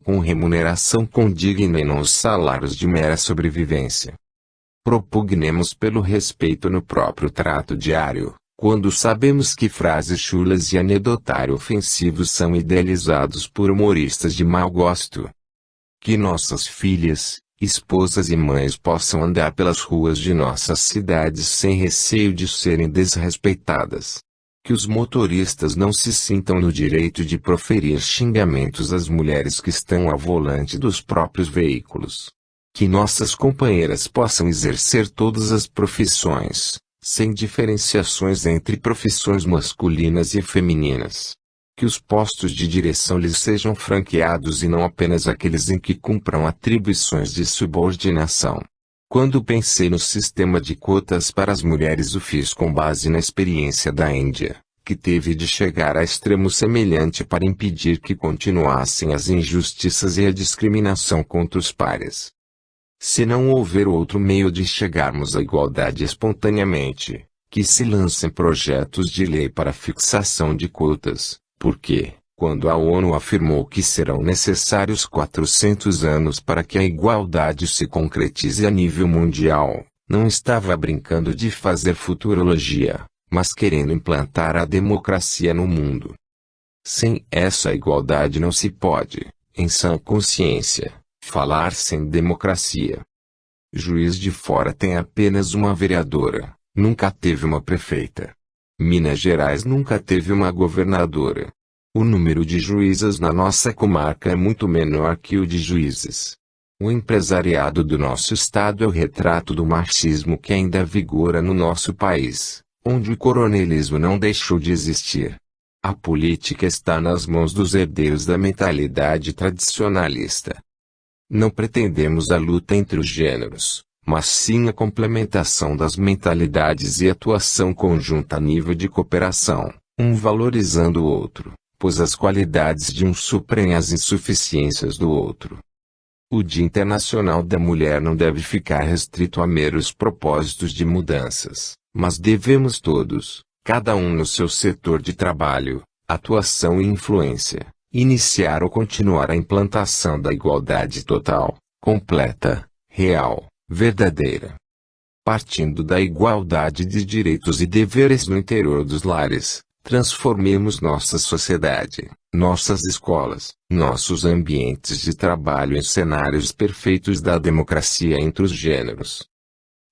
com remuneração condigna e não os salários de mera sobrevivência. Propugnemos pelo respeito no próprio trato diário, quando sabemos que frases chulas e anedotário ofensivos são idealizados por humoristas de mau gosto. Que nossas filhas, esposas e mães possam andar pelas ruas de nossas cidades sem receio de serem desrespeitadas. Que os motoristas não se sintam no direito de proferir xingamentos às mulheres que estão ao volante dos próprios veículos. Que nossas companheiras possam exercer todas as profissões, sem diferenciações entre profissões masculinas e femininas. Que os postos de direção lhes sejam franqueados e não apenas aqueles em que cumpram atribuições de subordinação. Quando pensei no sistema de cotas para as mulheres, o fiz com base na experiência da Índia, que teve de chegar a extremo semelhante para impedir que continuassem as injustiças e a discriminação contra os pares. Se não houver outro meio de chegarmos à igualdade espontaneamente, que se lancem projetos de lei para fixação de cotas, porque, quando a ONU afirmou que serão necessários 400 anos para que a igualdade se concretize a nível mundial, não estava brincando de fazer futurologia, mas querendo implantar a democracia no mundo. Sem essa igualdade não se pode, em sã consciência, falar sem democracia. Juiz de Fora tem apenas uma vereadora, nunca teve uma prefeita. Minas Gerais nunca teve uma governadora. O número de juízas na nossa comarca é muito menor que o de juízes. O empresariado do nosso estado é o retrato do marxismo que ainda vigora no nosso país, onde o coronelismo não deixou de existir. A política está nas mãos dos herdeiros da mentalidade tradicionalista. Não pretendemos a luta entre os gêneros, mas sim a complementação das mentalidades e atuação conjunta a nível de cooperação, um valorizando o outro, pois as qualidades de um suprem as insuficiências do outro. O Dia Internacional da Mulher não deve ficar restrito a meros propósitos de mudanças, mas devemos todos, cada um no seu setor de trabalho, atuação e influência, iniciar ou continuar a implantação da igualdade total, completa, real, verdadeira. Partindo da igualdade de direitos e deveres no interior dos lares, transformemos nossa sociedade, nossas escolas, nossos ambientes de trabalho em cenários perfeitos da democracia entre os gêneros.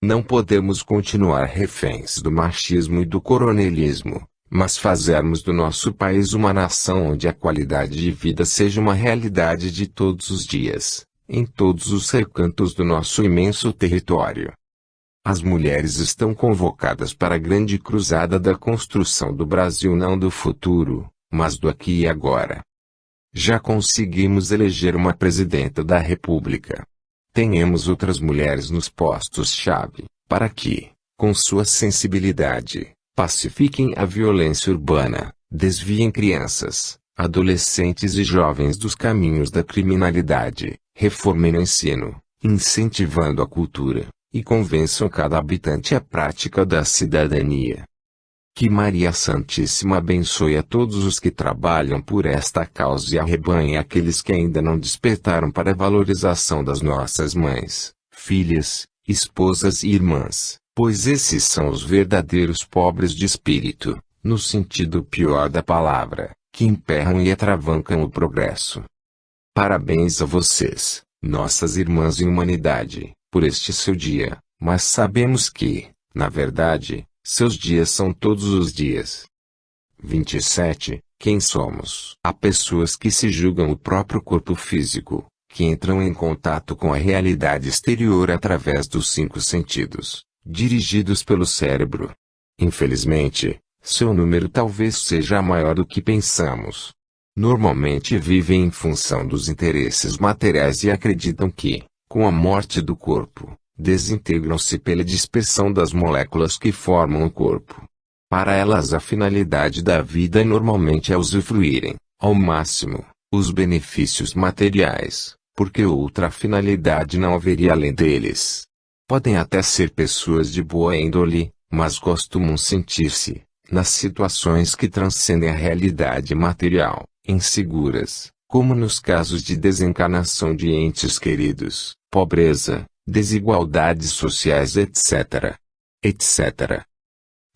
Não podemos continuar reféns do machismo e do coronelismo, mas fazermos do nosso país uma nação onde a qualidade de vida seja uma realidade de todos os dias, em todos os recantos do nosso imenso território. As mulheres estão convocadas para a grande cruzada da construção do Brasil, não do futuro, mas do aqui e agora. Já conseguimos eleger uma presidenta da República. Tenhamos outras mulheres nos postos-chave, para que, com sua sensibilidade, pacifiquem a violência urbana, desviem crianças, adolescentes e jovens dos caminhos da criminalidade, reformem o ensino, incentivando a cultura, e convençam cada habitante à prática da cidadania. Que Maria Santíssima abençoe a todos os que trabalham por esta causa e arrebanhe aqueles que ainda não despertaram para a valorização das nossas mães, filhas, esposas e irmãs, pois esses são os verdadeiros pobres de espírito, no sentido pior da palavra, que emperram e atravancam o progresso. Parabéns a vocês, nossas irmãs em humanidade, por este seu dia, mas sabemos que, na verdade, seus dias são todos os dias. 27. Quem somos? Há pessoas que se julgam o próprio corpo físico, que entram em contato com a realidade exterior através dos 5 sentidos, dirigidos pelo cérebro. Infelizmente, seu número talvez seja maior do que pensamos. Normalmente vivem em função dos interesses materiais e acreditam que, com a morte do corpo, desintegram-se pela dispersão das moléculas que formam o corpo. Para elas a finalidade da vida normalmente é usufruírem, ao máximo, os benefícios materiais, porque outra finalidade não haveria além deles. Podem até ser pessoas de boa índole, mas costumam sentir-se, nas situações que transcendem a realidade material, inseguras, como nos casos de desencarnação de entes queridos, pobreza, desigualdades sociais, etc. etc.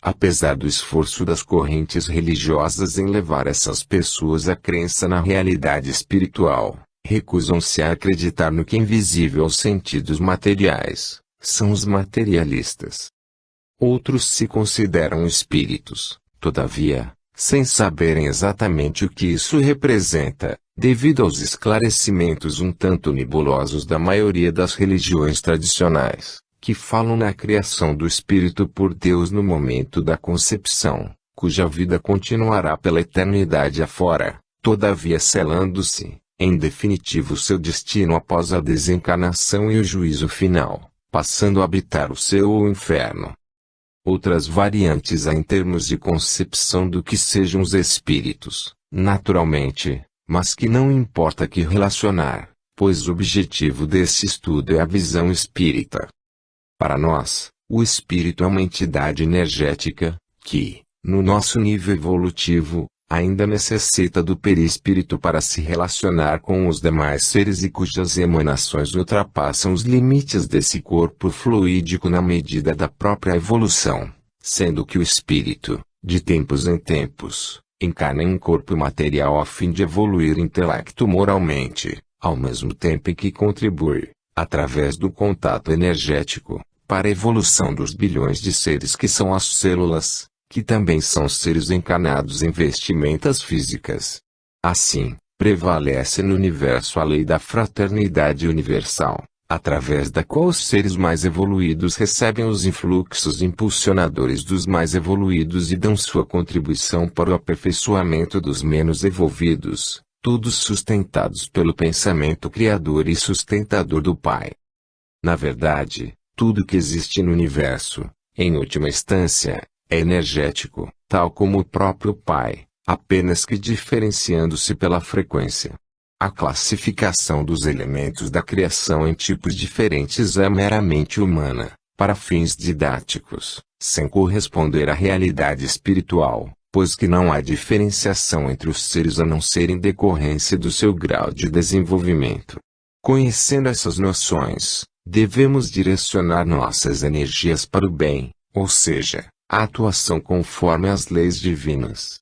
Apesar do esforço das correntes religiosas em levar essas pessoas à crença na realidade espiritual, recusam-se a acreditar no que é invisível aos sentidos materiais, são os materialistas. Outros se consideram espíritos, todavia, sem saberem exatamente o que isso representa, devido aos esclarecimentos um tanto nebulosos da maioria das religiões tradicionais, que falam na criação do espírito por Deus no momento da concepção, cuja vida continuará pela eternidade afora, todavia selando-se, em definitivo seu destino após a desencarnação e o juízo final, passando a habitar o céu ou o inferno. Outras variantes há em termos de concepção do que sejam os espíritos, naturalmente, mas que não importa que relacionar, pois o objetivo desse estudo é a visão espírita. Para nós, o espírito é uma entidade energética, que, no nosso nível evolutivo, ainda necessita do perispírito para se relacionar com os demais seres e cujas emanações ultrapassam os limites desse corpo fluídico na medida da própria evolução, sendo que o espírito, de tempos em tempos, encarna em um corpo material a fim de evoluir intelecto-moralmente, ao mesmo tempo em que contribui, através do contato energético, para a evolução dos bilhões de seres que são as células, que também são seres encarnados em vestimentas físicas. Assim, prevalece no universo a lei da fraternidade universal, através da qual os seres mais evoluídos recebem os influxos impulsionadores dos mais evoluídos e dão sua contribuição para o aperfeiçoamento dos menos evoluídos, todos sustentados pelo pensamento criador e sustentador do Pai. Na verdade, tudo que existe no universo, em última instância, é energético, tal como o próprio Pai, apenas que diferenciando-se pela frequência. A classificação dos elementos da criação em tipos diferentes é meramente humana, para fins didáticos, sem corresponder à realidade espiritual, pois que não há diferenciação entre os seres a não ser em decorrência do seu grau de desenvolvimento. Conhecendo essas noções, devemos direcionar nossas energias para o bem, ou seja, a atuação conforme as leis divinas.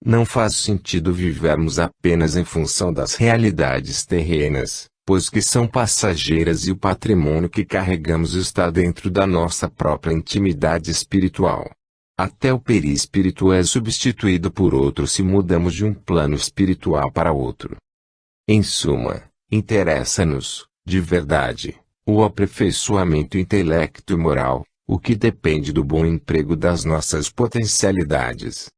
Não faz sentido vivermos apenas em função das realidades terrenas, pois que são passageiras e o patrimônio que carregamos está dentro da nossa própria intimidade espiritual. Até o perispírito é substituído por outro se mudamos de um plano espiritual para outro. Em suma, interessa-nos, de verdade, o aperfeiçoamento intelecto e moral, o que depende do bom emprego das nossas potencialidades.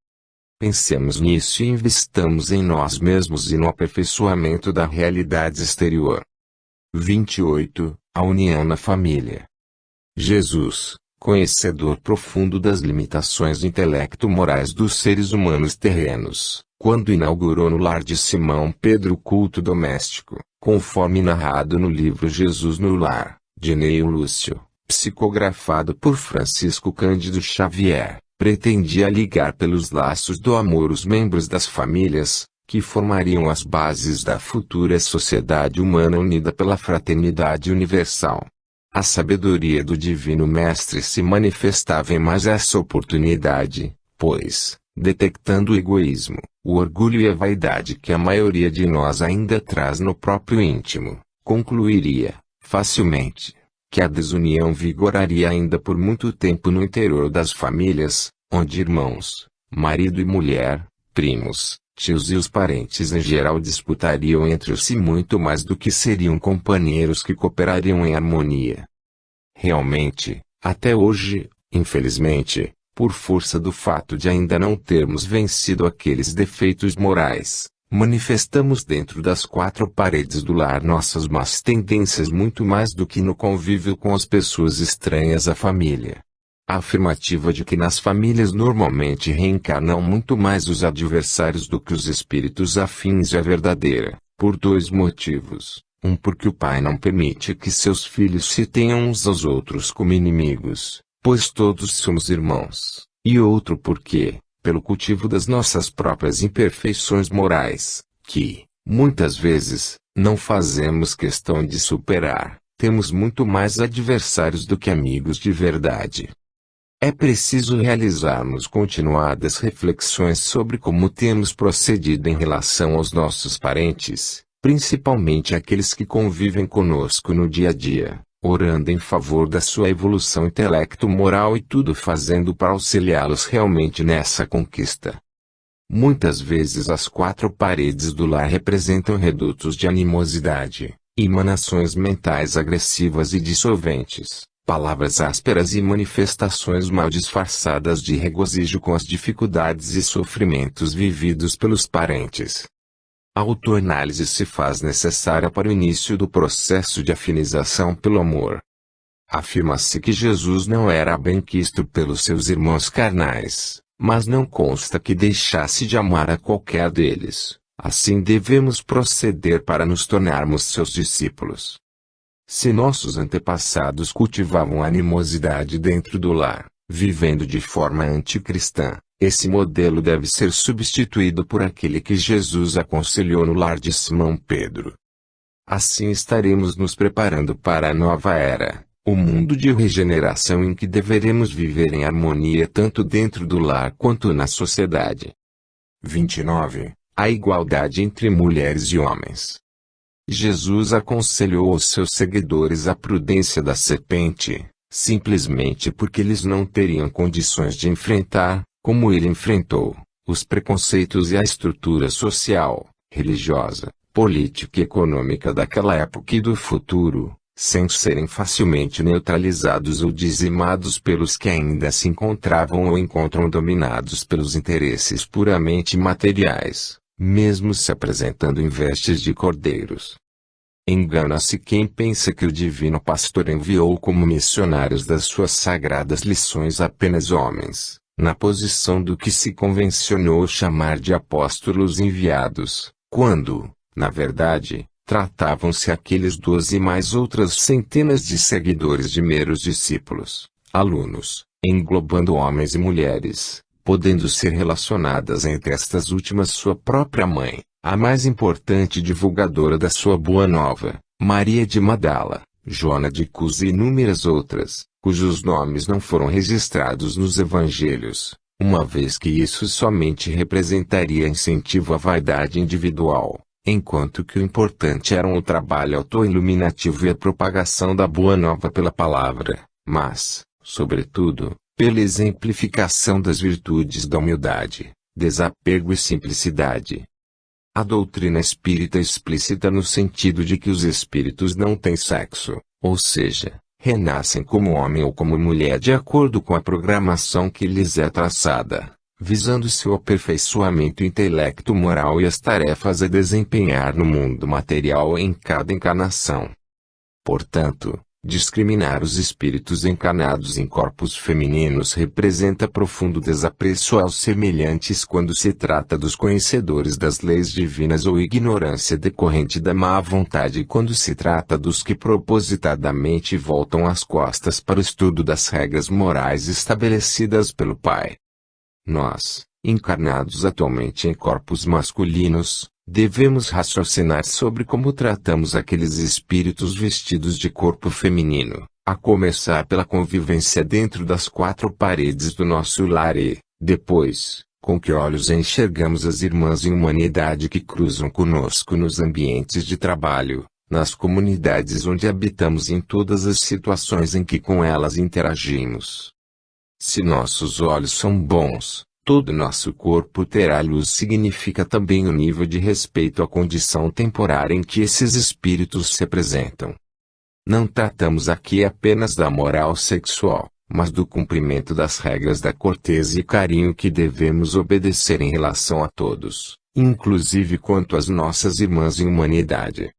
Pensemos nisso e investamos em nós mesmos e no aperfeiçoamento da realidade exterior. 28. A união na família. Jesus, conhecedor profundo das limitações intelecto-morais dos seres humanos terrenos, quando inaugurou no lar de Simão Pedro o culto doméstico, conforme narrado no livro Jesus no Lar, de Neio Lúcio, psicografado por Francisco Cândido Xavier, pretendia ligar pelos laços do amor os membros das famílias, que formariam as bases da futura sociedade humana unida pela fraternidade universal. A sabedoria do Divino Mestre se manifestava em mais essa oportunidade, pois, detectando o egoísmo, o orgulho e a vaidade que a maioria de nós ainda traz no próprio íntimo, concluiria, facilmente, que a desunião vigoraria ainda por muito tempo no interior das famílias, onde irmãos, marido e mulher, primos, tios e os parentes em geral disputariam entre si muito mais do que seriam companheiros que cooperariam em harmonia. Realmente, até hoje, infelizmente, por força do fato de ainda não termos vencido aqueles defeitos morais, manifestamos dentro das quatro paredes do lar nossas más tendências muito mais do que no convívio com as pessoas estranhas à família. A afirmativa de que nas famílias normalmente reencarnam muito mais os adversários do que os espíritos afins é verdadeira, por dois motivos. Um, porque o pai não permite que seus filhos se tenham uns aos outros como inimigos, pois todos somos irmãos, e outro porque, pelo cultivo das nossas próprias imperfeições morais, que, Muitas vezes, não fazemos questão de superar, temos muito mais adversários do que amigos de verdade. É preciso realizarmos continuadas reflexões sobre como temos procedido em relação aos nossos parentes, principalmente aqueles que convivem conosco no dia a dia, orando em favor da sua evolução intelecto-moral e tudo fazendo para auxiliá-los realmente nessa conquista. Muitas vezes as quatro paredes do lar representam redutos de animosidade, emanações mentais agressivas e dissolventes, palavras ásperas e manifestações mal disfarçadas de regozijo com as dificuldades e sofrimentos vividos pelos parentes. A autoanálise se faz necessária para o início do processo de afinização pelo amor. Afirma-se que Jesus não era benquisto pelos seus irmãos carnais, mas não consta que deixasse de amar a qualquer deles. Assim devemos proceder para nos tornarmos seus discípulos. Se nossos antepassados cultivavam animosidade dentro do lar, vivendo de forma anticristã, esse modelo deve ser substituído por aquele que Jesus aconselhou no lar de Simão Pedro. Assim estaremos nos preparando para a nova era, o mundo de regeneração em que deveremos viver em harmonia tanto dentro do lar quanto na sociedade. 29. A igualdade entre mulheres e homens. Jesus aconselhou aos seus seguidores a prudência da serpente, simplesmente porque eles não teriam condições de enfrentar, como ele enfrentou, os preconceitos e a estrutura social, religiosa, política e econômica daquela época e do futuro, sem serem facilmente neutralizados ou dizimados pelos que ainda se encontravam ou encontram dominados pelos interesses puramente materiais, mesmo se apresentando em vestes de cordeiros. Engana-se quem pensa que o divino pastor enviou como missionários das suas sagradas lições apenas homens, na posição do que se convencionou chamar de apóstolos enviados, quando, na verdade, tratavam-se aqueles 12 mais outras centenas de seguidores de meros discípulos, alunos, englobando homens e mulheres, podendo ser relacionadas entre estas últimas sua própria mãe, a mais importante divulgadora da sua boa nova, Maria de Magdala, Joana de Cus e inúmeras outras, cujos nomes não foram registrados nos evangelhos, uma vez que isso somente representaria incentivo à vaidade individual, enquanto que o importante era o trabalho autoiluminativo e a propagação da boa nova pela palavra, mas, sobretudo, pela exemplificação das virtudes da humildade, desapego e simplicidade. A doutrina espírita explicita no sentido de que os espíritos não têm sexo, ou seja, renascem como homem ou como mulher de acordo com a programação que lhes é traçada, visando seu aperfeiçoamento intelecto-moral e as tarefas a desempenhar no mundo material em cada encarnação. Portanto, discriminar os espíritos encarnados em corpos femininos representa profundo desapreço aos semelhantes quando se trata dos conhecedores das leis divinas ou ignorância decorrente da má vontade quando se trata dos que propositadamente voltam as costas para o estudo das regras morais estabelecidas pelo Pai. Nós, encarnados atualmente em corpos masculinos, devemos raciocinar sobre como tratamos aqueles espíritos vestidos de corpo feminino, a começar pela convivência dentro das quatro paredes do nosso lar e, depois, com que olhos enxergamos as irmãs em humanidade que cruzam conosco nos ambientes de trabalho, nas comunidades onde habitamos e em todas as situações em que com elas interagimos. Se nossos olhos são bons, todo nosso corpo terá luz significa também o nível de respeito à condição temporária em que esses espíritos se apresentam. Não tratamos aqui apenas da moral sexual, mas do cumprimento das regras da cortesia e carinho que devemos obedecer em relação a todos, inclusive quanto às nossas irmãs em humanidade.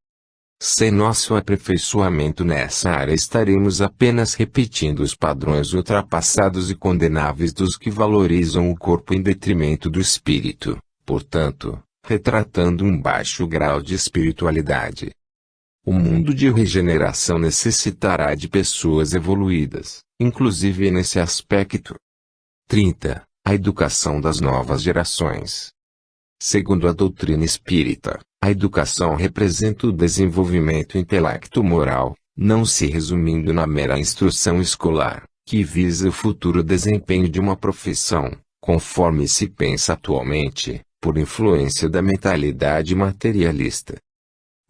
Sem nosso aperfeiçoamento nessa área estaremos apenas repetindo os padrões ultrapassados e condenáveis dos que valorizam o corpo em detrimento do espírito, portanto, retratando um baixo grau de espiritualidade. O mundo de regeneração necessitará de pessoas evoluídas, inclusive nesse aspecto. 30. A educação das novas gerações. Segundo a doutrina espírita, A educação representa o desenvolvimento intelecto-moral, não se resumindo na mera instrução escolar, que visa o futuro desempenho de uma profissão, conforme se pensa atualmente, por influência da mentalidade materialista.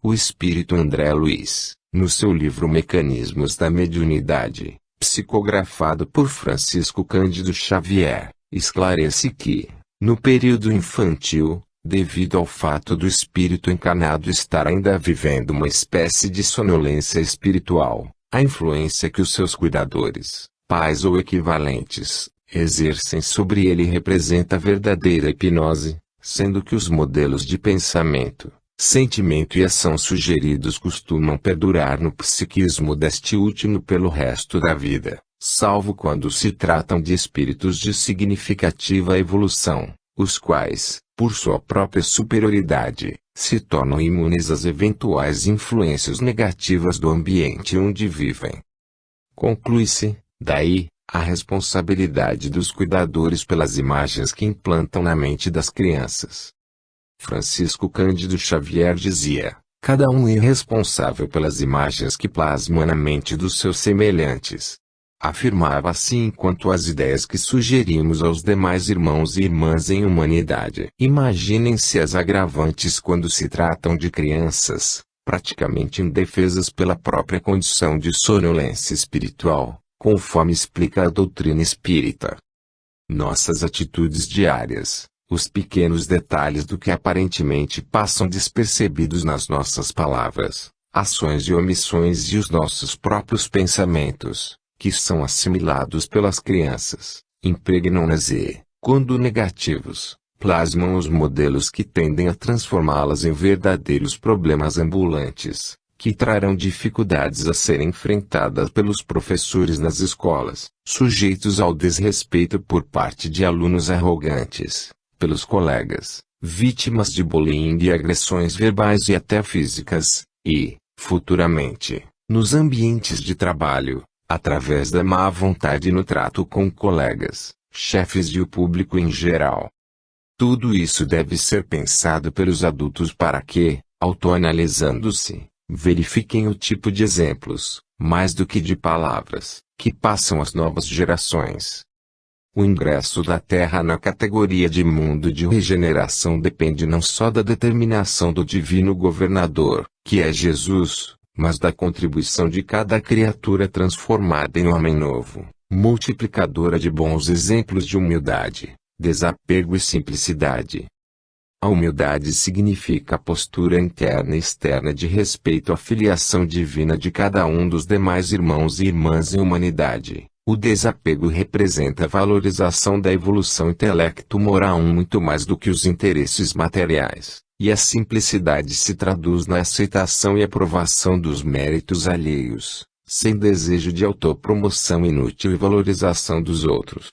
O espírito André Luiz, no seu livro Mecanismos da Mediunidade, psicografado por Francisco Cândido Xavier, esclarece que, no período infantil, devido ao fato do espírito encarnado estar ainda vivendo uma espécie de sonolência espiritual, a influência que os seus cuidadores, pais ou equivalentes, exercem sobre ele representa verdadeira hipnose, sendo que os modelos de pensamento, sentimento e ação sugeridos costumam perdurar no psiquismo deste último pelo resto da vida, salvo quando se tratam de espíritos de significativa evolução, os quais, por sua própria superioridade, se tornam imunes às eventuais influências negativas do ambiente onde vivem. Conclui-se, daí, a responsabilidade dos cuidadores pelas imagens que implantam na mente das crianças. Francisco Cândido Xavier dizia: cada um é responsável pelas imagens que plasma na mente dos seus semelhantes. Afirmava assim quanto às ideias que sugerimos aos demais irmãos e irmãs em humanidade. Imaginem-se as agravantes quando se tratam de crianças, praticamente indefesas pela própria condição de sonolência espiritual, conforme explica a doutrina espírita. Nossas atitudes diárias, os pequenos detalhes do que aparentemente passam despercebidos nas nossas palavras, ações e omissões e os nossos próprios pensamentos, que são assimilados pelas crianças, impregnam-nas e, quando negativos, plasmam os modelos que tendem a transformá-las em verdadeiros problemas ambulantes, que trarão dificuldades a serem enfrentadas pelos professores nas escolas, sujeitos ao desrespeito por parte de alunos arrogantes, pelos colegas, vítimas de bullying e agressões verbais e até físicas, e, futuramente, nos ambientes de trabalho, através da má vontade no trato com colegas, chefes e o público em geral. Tudo isso deve ser pensado pelos adultos para que, autoanalisando-se, verifiquem o tipo de exemplos, mais do que de palavras, que passam às novas gerações. O ingresso da Terra na categoria de mundo de regeneração depende não só da determinação do divino governador, que é Jesus, mas da contribuição de cada criatura transformada em homem novo, multiplicadora de bons exemplos de humildade, desapego e simplicidade. A humildade significa a postura interna e externa de respeito à filiação divina de cada um dos demais irmãos e irmãs em humanidade. O desapego representa a valorização da evolução intelecto-moral muito mais do que os interesses materiais, e a simplicidade se traduz na aceitação e aprovação dos méritos alheios, sem desejo de autopromoção inútil e valorização dos outros.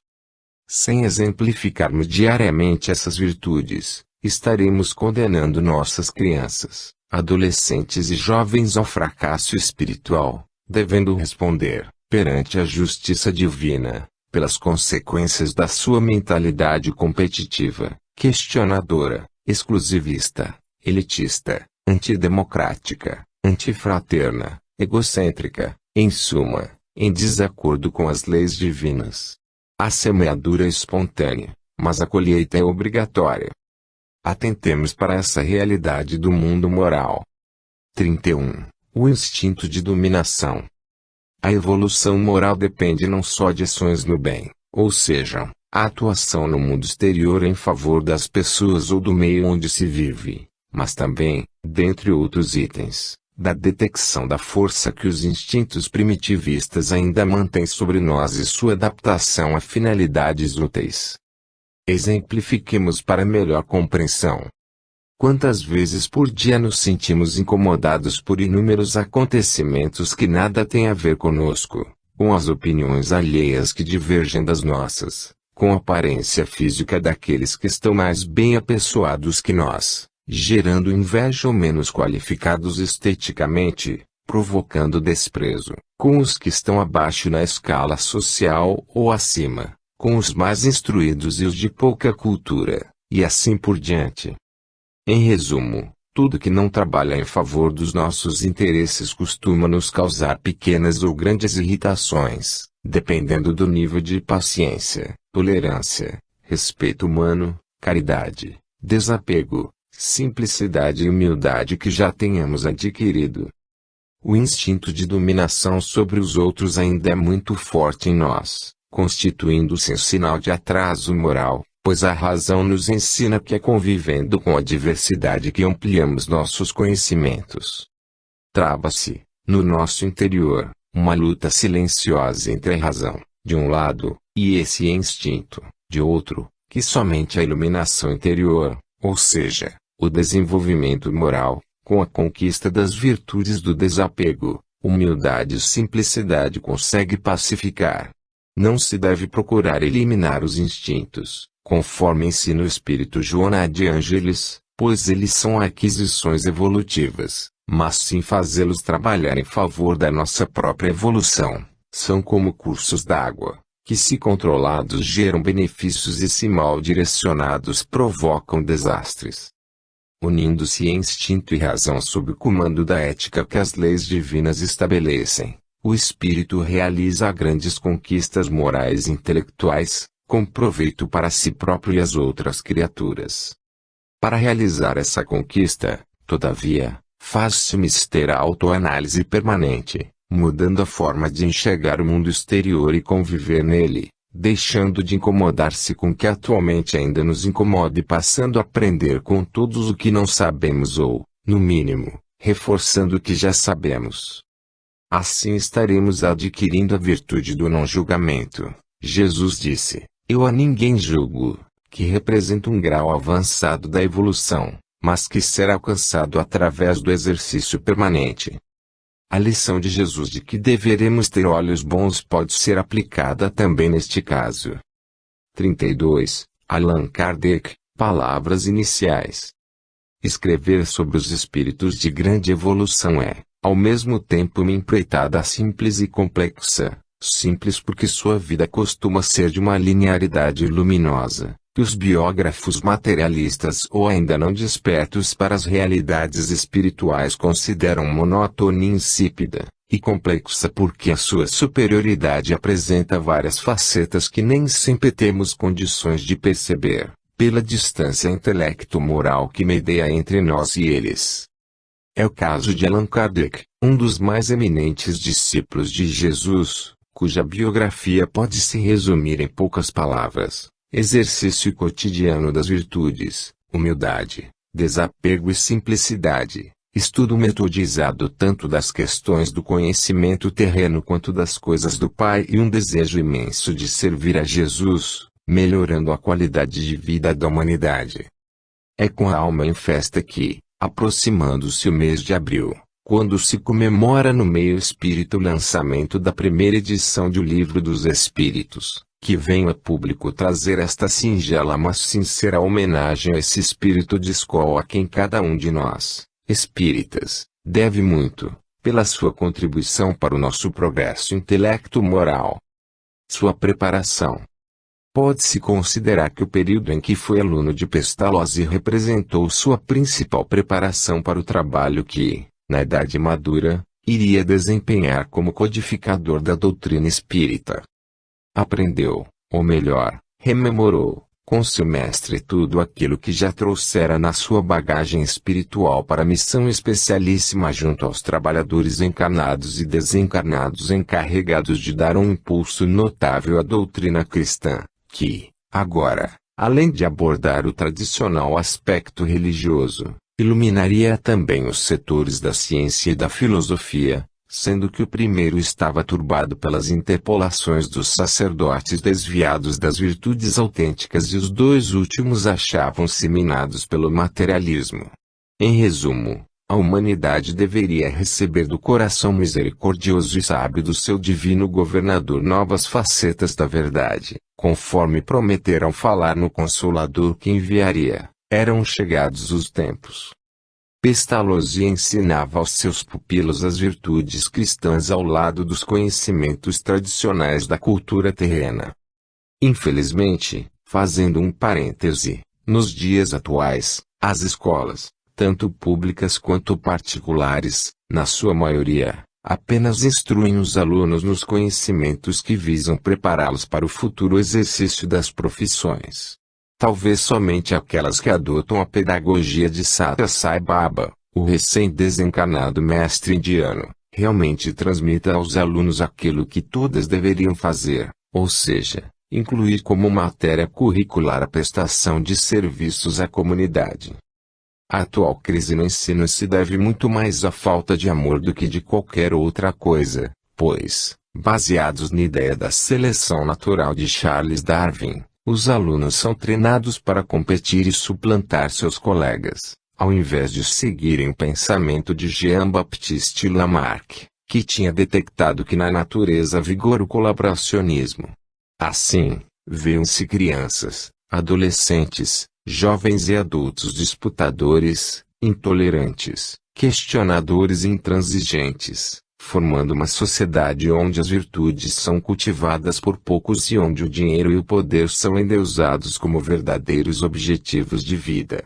Sem exemplificarmos diariamente essas virtudes, estaremos condenando nossas crianças, adolescentes e jovens ao fracasso espiritual, devendo responder, perante a justiça divina, pelas consequências da sua mentalidade competitiva, questionadora, exclusivista, elitista, antidemocrática, antifraterna, egocêntrica, em suma, em desacordo com as leis divinas. A semeadura é espontânea, mas a colheita é obrigatória. Atentemos para essa realidade do mundo moral. 31. O instinto de dominação. A evolução moral depende não só de ações no bem, ou seja, a atuação no mundo exterior em favor das pessoas ou do meio onde se vive, mas também, dentre outros itens, da detecção da força que os instintos primitivistas ainda mantêm sobre nós e sua adaptação a finalidades úteis. Exemplifiquemos para melhor compreensão. Quantas vezes por dia nos sentimos incomodados por inúmeros acontecimentos que nada têm a ver conosco, com as opiniões alheias que divergem das nossas, com a aparência física daqueles que estão mais bem apessoados que nós, gerando inveja ou menos qualificados esteticamente, provocando desprezo, com os que estão abaixo na escala social ou acima, com os mais instruídos e os de pouca cultura, e assim por diante. Em resumo, Tudo que não trabalha em favor dos nossos interesses costuma nos causar pequenas ou grandes irritações, dependendo do nível de paciência, tolerância, respeito humano, caridade, desapego, simplicidade e humildade que já tenhamos adquirido. O instinto de dominação sobre os outros ainda é muito forte em nós, constituindo-se um sinal de atraso moral, pois a razão nos ensina que é convivendo com a diversidade que ampliamos nossos conhecimentos. Trava-se, no nosso interior, uma luta silenciosa entre a razão, de um lado, e esse instinto, de outro, que somente a iluminação interior, ou seja, o desenvolvimento moral, com a conquista das virtudes do desapego, humildade e simplicidade consegue pacificar. Não se deve procurar eliminar os instintos, conforme ensina o espírito Joana de Ângeles, pois eles são aquisições evolutivas, mas sim fazê-los trabalhar em favor da nossa própria evolução. São como cursos d'água, que se controlados geram benefícios e se mal direcionados provocam desastres. Unindo-se instinto e razão sob o comando da ética que as leis divinas estabelecem, o espírito realiza grandes conquistas morais e intelectuais, com proveito para si próprio e as outras criaturas. Para realizar essa conquista, todavia, faz-se mister a autoanálise permanente, mudando a forma de enxergar o mundo exterior e conviver nele, deixando de incomodar-se com o que atualmente ainda nos incomoda e passando a aprender com todos o que não sabemos ou, no mínimo, reforçando o que já sabemos. Assim estaremos adquirindo a virtude do não-julgamento. Jesus disse: "Eu a ninguém julgo", que representa um grau avançado da evolução, mas que será alcançado através do exercício permanente. A lição de Jesus de que deveremos ter olhos bons pode ser aplicada também neste caso. 32. Allan Kardec, palavras iniciais. Escrever sobre os espíritos de grande evolução é, ao mesmo tempo, uma empreitada simples e complexa. Simples porque sua vida costuma ser de uma linearidade luminosa, que os biógrafos materialistas ou ainda não despertos para as realidades espirituais consideram monótona e insípida, e complexa porque a sua superioridade apresenta várias facetas que nem sempre temos condições de perceber, pela distância intelecto-moral que medeia entre nós e eles. É o caso de Allan Kardec, um dos mais eminentes discípulos de Jesus, cuja biografia pode se resumir em poucas palavras: exercício cotidiano das virtudes, humildade, desapego e simplicidade, estudo metodizado tanto das questões do conhecimento terreno quanto das coisas do Pai e um desejo imenso de servir a Jesus, melhorando a qualidade de vida da humanidade. É com a alma em festa que, aproximando-se o mês de abril, quando se comemora no meio espírita o lançamento da primeira edição de O Livro dos Espíritos, que venho a público trazer esta singela mas sincera homenagem a esse espírito de escola a quem cada um de nós, espíritas, deve muito, pela sua contribuição para o nosso progresso intelecto-moral. Sua preparação. Pode-se considerar que o período em que foi aluno de Pestalozzi representou sua principal preparação para o trabalho que, na idade madura, iria desempenhar como codificador da doutrina espírita. Aprendeu, ou melhor, rememorou, com seu mestre tudo aquilo que já trouxera na sua bagagem espiritual para a missão especialíssima junto aos trabalhadores encarnados e desencarnados encarregados de dar um impulso notável à doutrina cristã, que, agora, além de abordar o tradicional aspecto religioso, iluminaria também os setores da ciência e da filosofia, sendo que o primeiro estava turbado pelas interpolações dos sacerdotes desviados das virtudes autênticas e os dois últimos achavam-se minados pelo materialismo. Em resumo, a humanidade deveria receber do coração misericordioso e sábio do seu divino governador novas facetas da verdade, conforme prometeram falar no Consolador que enviaria. Eram chegados os tempos. Pestalozzi ensinava aos seus pupilos as virtudes cristãs ao lado dos conhecimentos tradicionais da cultura terrena. Infelizmente, fazendo um parêntese, nos dias atuais, as escolas, tanto públicas quanto particulares, na sua maioria, apenas instruem os alunos nos conhecimentos que visam prepará-los para o futuro exercício das profissões. Talvez somente aquelas que adotam a pedagogia de Sathya Sai Baba, o recém-desencarnado mestre indiano, realmente transmita aos alunos aquilo que todas deveriam fazer, ou seja, incluir como matéria curricular a prestação de serviços à comunidade. A atual crise no ensino se deve muito mais à falta de amor do que de qualquer outra coisa, pois, baseados na ideia da seleção natural de Charles Darwin, os alunos são treinados para competir e suplantar seus colegas, ao invés de seguirem o pensamento de Jean-Baptiste Lamarck, que tinha detectado que na natureza vigora o colaboracionismo. Assim, viam-se crianças, adolescentes, jovens e adultos disputadores, intolerantes, questionadores e intransigentes, formando uma sociedade onde as virtudes são cultivadas por poucos e onde o dinheiro e o poder são endeusados como verdadeiros objetivos de vida.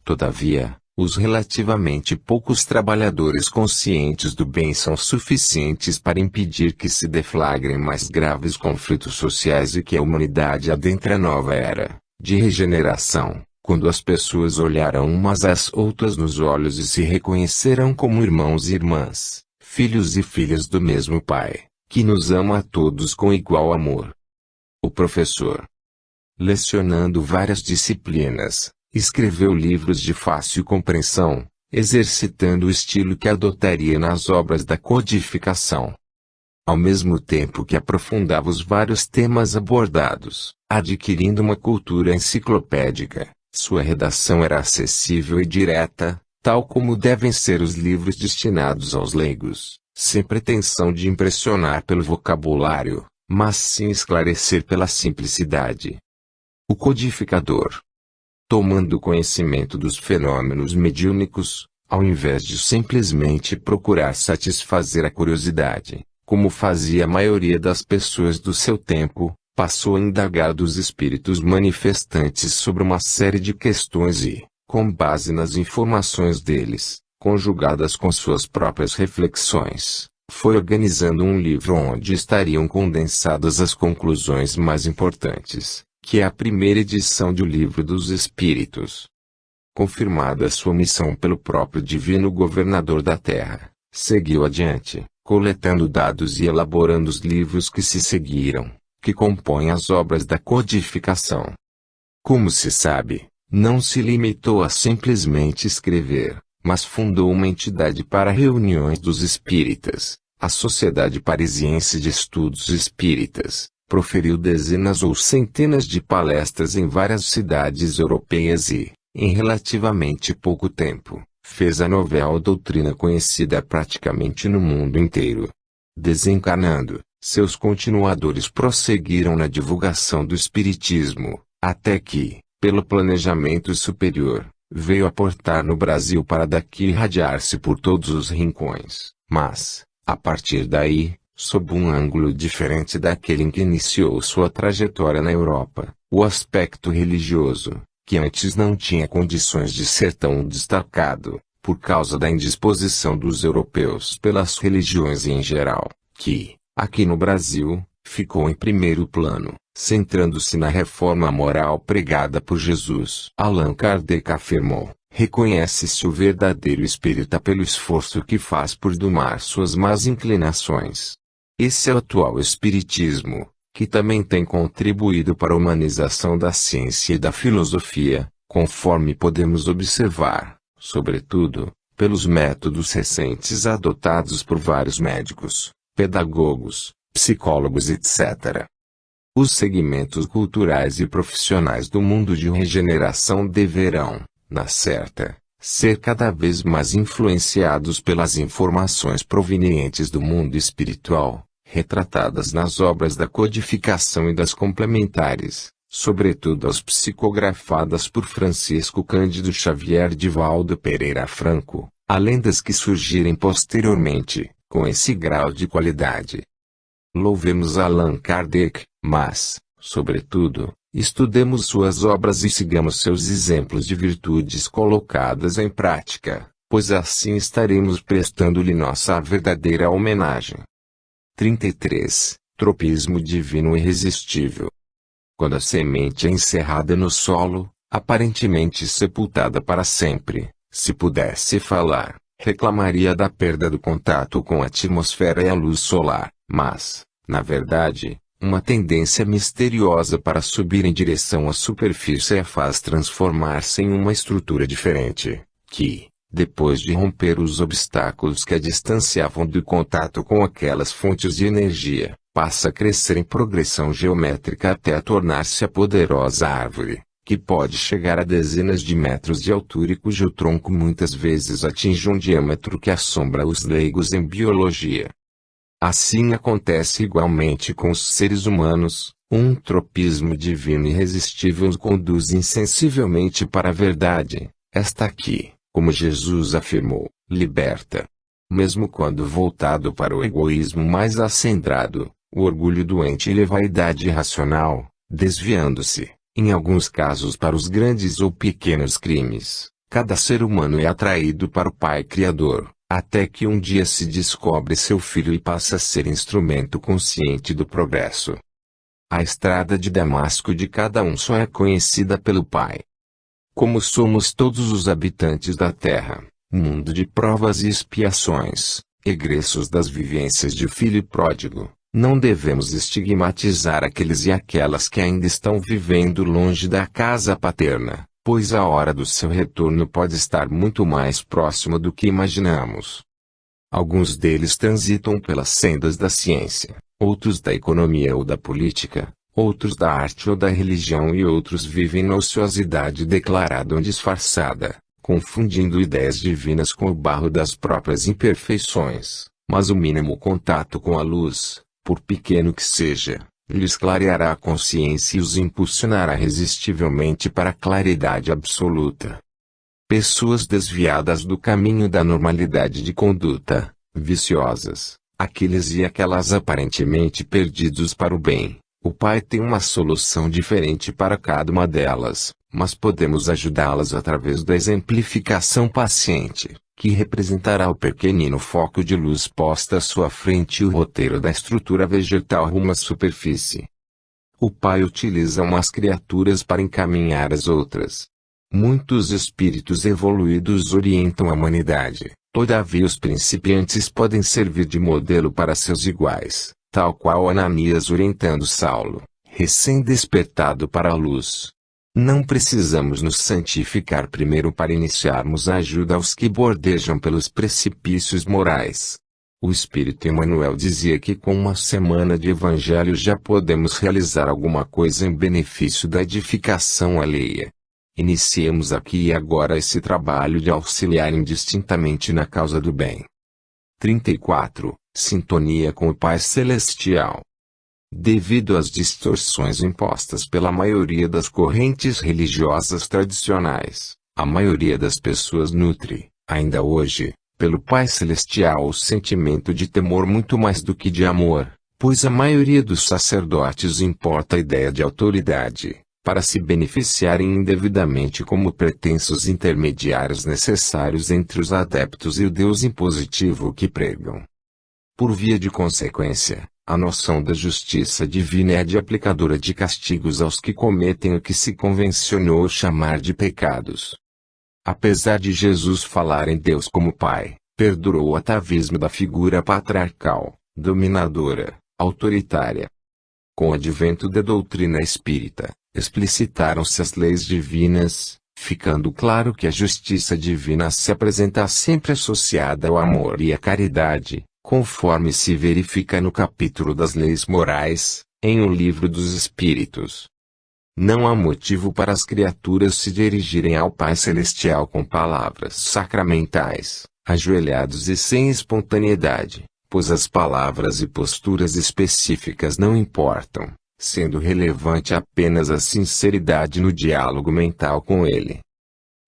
Todavia, os relativamente poucos trabalhadores conscientes do bem são suficientes para impedir que se deflagrem mais graves conflitos sociais e que a humanidade adentre a nova era de regeneração, quando as pessoas olharão umas às outras nos olhos e se reconhecerão como irmãos e irmãs, filhos e filhas do mesmo Pai, que nos ama a todos com igual amor. O professor, lecionando várias disciplinas, escreveu livros de fácil compreensão, exercitando o estilo que adotaria nas obras da codificação. Ao mesmo tempo que aprofundava os vários temas abordados, adquirindo uma cultura enciclopédica, sua redação era acessível e direta, tal como devem ser os livros destinados aos leigos, sem pretensão de impressionar pelo vocabulário, mas sim esclarecer pela simplicidade. O codificador, tomando conhecimento dos fenômenos mediúnicos, ao invés de simplesmente procurar satisfazer a curiosidade, como fazia a maioria das pessoas do seu tempo, passou a indagar dos espíritos manifestantes sobre uma série de questões e, com base nas informações deles, conjugadas com suas próprias reflexões, foi organizando um livro onde estariam condensadas as conclusões mais importantes, que é a primeira edição do Livro dos Espíritos. Confirmada sua missão pelo próprio Divino Governador da Terra, seguiu adiante, coletando dados e elaborando os livros que se seguiram, que compõem as obras da codificação. Como se sabe, não se limitou a simplesmente escrever, mas fundou uma entidade para reuniões dos espíritas, a Sociedade Parisiense de Estudos Espíritas, proferiu dezenas ou centenas de palestras em várias cidades europeias e, em relativamente pouco tempo, fez a novel doutrina conhecida praticamente no mundo inteiro. Desencarnando, seus continuadores prosseguiram na divulgação do espiritismo, até que, pelo planejamento superior, veio aportar no Brasil para daqui irradiar-se por todos os rincões, mas, a partir daí, sob um ângulo diferente daquele em que iniciou sua trajetória na Europa, o aspecto religioso, que antes não tinha condições de ser tão destacado, por causa da indisposição dos europeus pelas religiões em geral, que, aqui no Brasil, ficou em primeiro plano, centrando-se na reforma moral pregada por Jesus. Allan Kardec afirmou: reconhece-se o verdadeiro espírita pelo esforço que faz por domar suas más inclinações. Esse é o atual espiritismo, que também tem contribuído para a humanização da ciência e da filosofia, conforme podemos observar, sobretudo, pelos métodos recentes adotados por vários médicos, pedagogos, psicólogos etc. Os segmentos culturais e profissionais do mundo de regeneração deverão, na certa, ser cada vez mais influenciados pelas informações provenientes do mundo espiritual, retratadas nas obras da codificação e das complementares, sobretudo as psicografadas por Francisco Cândido Xavier de Valdo Pereira Franco, além das que surgirem posteriormente, com esse grau de qualidade. Louvemos Allan Kardec, mas, sobretudo, Estudemos suas obras e sigamos seus exemplos de virtudes colocadas em prática, pois assim estaremos prestando-lhe nossa verdadeira homenagem. 33. Tropismo divino irresistível. Quando a semente é encerrada no solo, aparentemente sepultada para sempre, se pudesse falar, reclamaria da perda do contato com a atmosfera e a luz solar, mas, na verdade, uma tendência misteriosa para subir em direção à superfície a faz transformar-se em uma estrutura diferente, que, depois de romper os obstáculos que a distanciavam do contato com aquelas fontes de energia, passa a crescer em progressão geométrica até a tornar-se a poderosa árvore, que pode chegar a dezenas de metros de altura e cujo tronco muitas vezes atinge um diâmetro que assombra os leigos em biologia. Assim acontece igualmente com os seres humanos, um tropismo divino irresistível os conduz insensivelmente para a verdade, esta aqui, como Jesus afirmou, liberta. Mesmo quando voltado para o egoísmo mais acendrado, o orgulho doente e a vaidade irracional, desviando-se, em alguns casos para os grandes ou pequenos crimes, cada ser humano é atraído para o Pai Criador, até que um dia se descobre seu filho e passa a ser instrumento consciente do progresso. A estrada de Damasco de cada um só é conhecida pelo Pai. Como somos todos os habitantes da Terra, mundo de provas e expiações, egressos das vivências de filho pródigo, não devemos estigmatizar aqueles e aquelas que ainda estão vivendo longe da casa paterna, pois a hora do seu retorno pode estar muito mais próxima do que imaginamos. Alguns deles transitam pelas sendas da ciência, outros da economia ou da política, outros da arte ou da religião e outros vivem na ociosidade declarada ou disfarçada, confundindo ideias divinas com o barro das próprias imperfeições, mas o mínimo contato com a luz, por pequeno que seja, lhes clareará a consciência e os impulsionará irresistivelmente para a claridade absoluta. Pessoas desviadas do caminho da normalidade de conduta, viciosas, aqueles e aquelas aparentemente perdidos para o bem, o Pai tem uma solução diferente para cada uma delas, mas podemos ajudá-las através da exemplificação paciente, que representará o pequenino foco de luz posta à sua frente e o roteiro da estrutura vegetal rumo à superfície. O Pai utiliza umas criaturas para encaminhar as outras. Muitos espíritos evoluídos orientam a humanidade, todavia os principiantes podem servir de modelo para seus iguais, tal qual Ananias orientando Saulo, recém-despertado para a luz. Não precisamos nos santificar primeiro para iniciarmos a ajuda aos que bordejam pelos precipícios morais. O Espírito Emmanuel dizia que com uma semana de Evangelho já podemos realizar alguma coisa em benefício da edificação alheia. Iniciemos aqui e agora esse trabalho de auxiliar indistintamente na causa do bem. 34. Sintonia com o Pai Celestial. Devido às distorções impostas pela maioria das correntes religiosas tradicionais, a maioria das pessoas nutre, ainda hoje, pelo Pai Celestial o sentimento de temor muito mais do que de amor, pois a maioria dos sacerdotes importa a ideia de autoridade, para se beneficiarem indevidamente como pretensos intermediários necessários entre os adeptos e o Deus impositivo que pregam. Por via de consequência, a noção da justiça divina é a de aplicadora de castigos aos que cometem o que se convencionou chamar de pecados. Apesar de Jesus falar em Deus como Pai, perdurou o atavismo da figura patriarcal, dominadora, autoritária. Com o advento da doutrina espírita, explicitaram-se as leis divinas, ficando claro que a justiça divina se apresenta sempre associada ao amor e à caridade, conforme se verifica no capítulo das leis morais, em O Livro dos Espíritos. Não há motivo para as criaturas se dirigirem ao Pai Celestial com palavras sacramentais, ajoelhados e sem espontaneidade, pois as palavras e posturas específicas não importam, sendo relevante apenas a sinceridade no diálogo mental com Ele.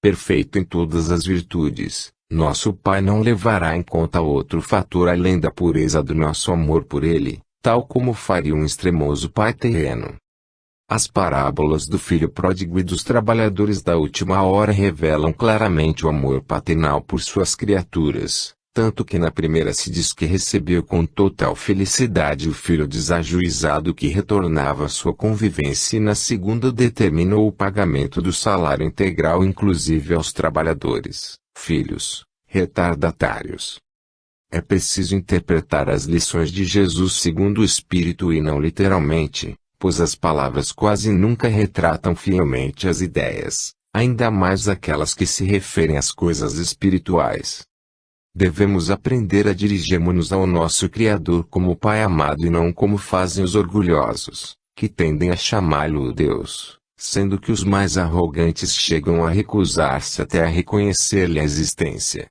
Perfeito em todas as virtudes, nosso Pai não levará em conta outro fator além da pureza do nosso amor por Ele, tal como faria um extremoso Pai terreno. As parábolas do filho pródigo e dos trabalhadores da última hora revelam claramente o amor paternal por suas criaturas, tanto que na primeira se diz que recebeu com total felicidade o filho desajuizado que retornava à sua convivência, e na segunda determinou o pagamento do salário integral inclusive aos trabalhadores, filhos, retardatários. É preciso interpretar as lições de Jesus segundo o Espírito e não literalmente, pois as palavras quase nunca retratam fielmente as ideias, ainda mais aquelas que se referem às coisas espirituais. Devemos aprender a dirigirmos-nos ao nosso Criador como Pai amado e não como fazem os orgulhosos, que tendem a chamá-lo Deus, sendo que os mais arrogantes chegam a recusar-se até a reconhecer-lhe a existência.